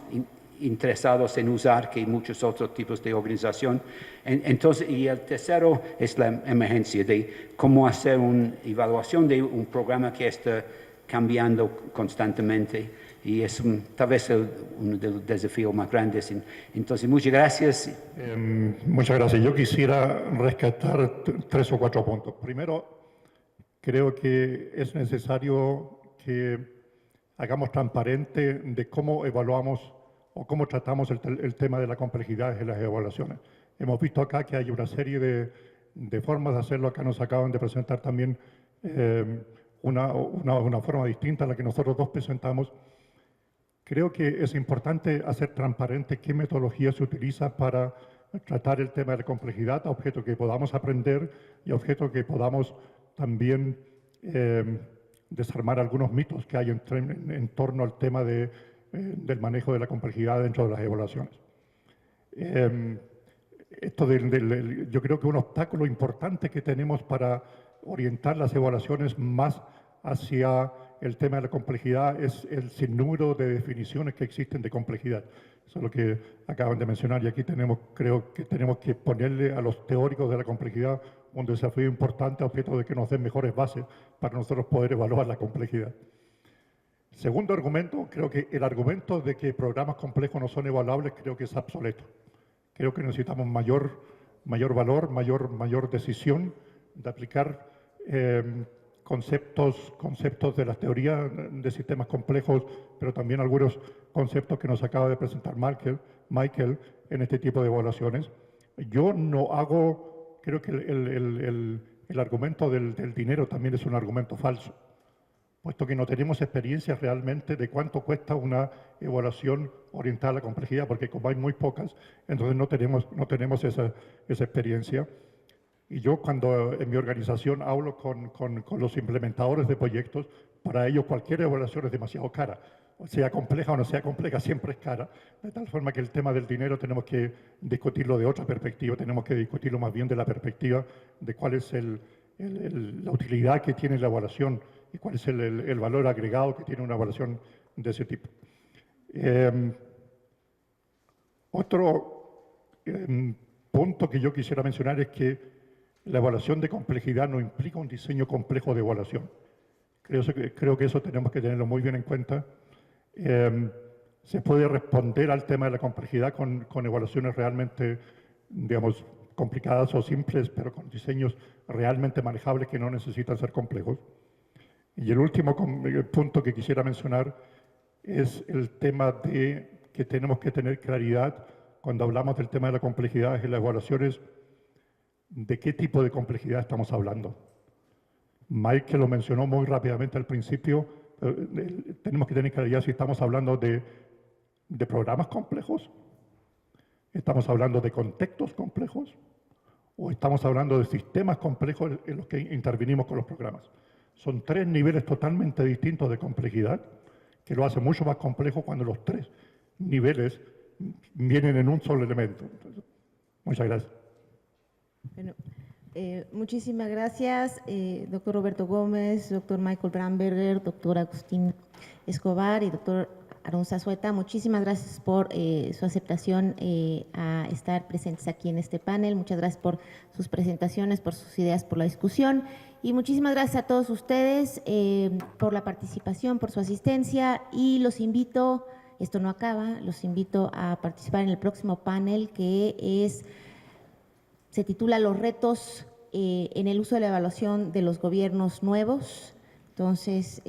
Speaker 3: interesados en usar que muchos otros tipos de organización. Entonces, y el tercero es la emergencia, de cómo hacer una evaluación de un programa que está cambiando constantemente. Y es tal vez uno de los desafíos más grandes. Entonces, muchas gracias.
Speaker 2: Muchas gracias. Yo quisiera rescatar 3 o 4 puntos. Primero, creo que es necesario que hagamos transparente de cómo evaluamos o cómo tratamos el tema de la complejidad en las evaluaciones. Hemos visto acá que hay una serie de formas de hacerlo. Acá nos acaban de presentar también una forma distinta a la que nosotros dos presentamos. Creo que es importante hacer transparente qué metodología se utiliza para tratar el tema de la complejidad, a objeto que podamos aprender y a objeto que podamos también desarmar algunos mitos que hay en torno al tema del manejo de la complejidad dentro de las evaluaciones. Yo creo que un obstáculo importante que tenemos para orientar las evaluaciones más hacia el tema de la complejidad es el sinnúmero de definiciones que existen de complejidad. Eso es lo que acaban de mencionar, y aquí creo que tenemos que ponerle a los teóricos de la complejidad un desafío importante a objeto de que nos den mejores bases para nosotros poder evaluar la complejidad. Segundo argumento, creo que el argumento de que programas complejos no son evaluables creo que es obsoleto. Creo que necesitamos mayor valor, mayor decisión de aplicar conceptos de la teoría de sistemas complejos, pero también algunos conceptos que nos acaba de presentar Michael en este tipo de evaluaciones. Yo no hago, creo que el argumento del dinero también es un argumento falso, puesto que no tenemos experiencia realmente de cuánto cuesta una evaluación orientada a la complejidad, porque como hay muy pocas, entonces no tenemos esa experiencia. Y yo cuando en mi organización hablo con los implementadores de proyectos, para ellos cualquier evaluación es demasiado cara. O sea compleja o no sea compleja, siempre es cara. De tal forma que el tema del dinero tenemos que discutirlo de otra perspectiva, tenemos que discutirlo más bien de la perspectiva de cuál es la utilidad que tiene la evaluación y cuál es el valor agregado que tiene una evaluación de ese tipo. Otro punto que yo quisiera mencionar es que la evaluación de complejidad no implica un diseño complejo de evaluación. Creo que eso tenemos que tenerlo muy bien en cuenta. Se puede responder al tema de la complejidad con evaluaciones realmente, digamos, complicadas o simples, pero con diseños realmente manejables que no necesitan ser complejos. Y el último punto que quisiera mencionar es el tema de que tenemos que tener claridad cuando hablamos del tema de la complejidad en las evaluaciones, de qué tipo de complejidad estamos hablando. Mike lo mencionó muy rápidamente al principio, tenemos que tener claridad si estamos hablando de programas complejos, estamos hablando de contextos complejos o estamos hablando de sistemas complejos en los que intervenimos con los programas. Son tres niveles totalmente distintos de complejidad que lo hace mucho más complejo cuando los tres niveles vienen en un solo elemento. Entonces, muchas gracias.
Speaker 1: Bueno, muchísimas gracias, doctor Roberto Gómez, doctor Michael Bramberger, doctor Agustín Escobar y doctor Aarón Zazueta. Muchísimas gracias por su aceptación a estar presentes aquí en este panel. Muchas gracias por sus presentaciones, por sus ideas, por la discusión. Y muchísimas gracias a todos ustedes por la participación, por su asistencia. Y los invito, esto no acaba, los invito a participar en el próximo panel que se titula Los retos en el uso de la evaluación de los gobiernos nuevos. Entonces,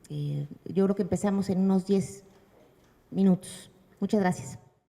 Speaker 1: yo creo que empezamos en unos 10 minutos. Muchas gracias.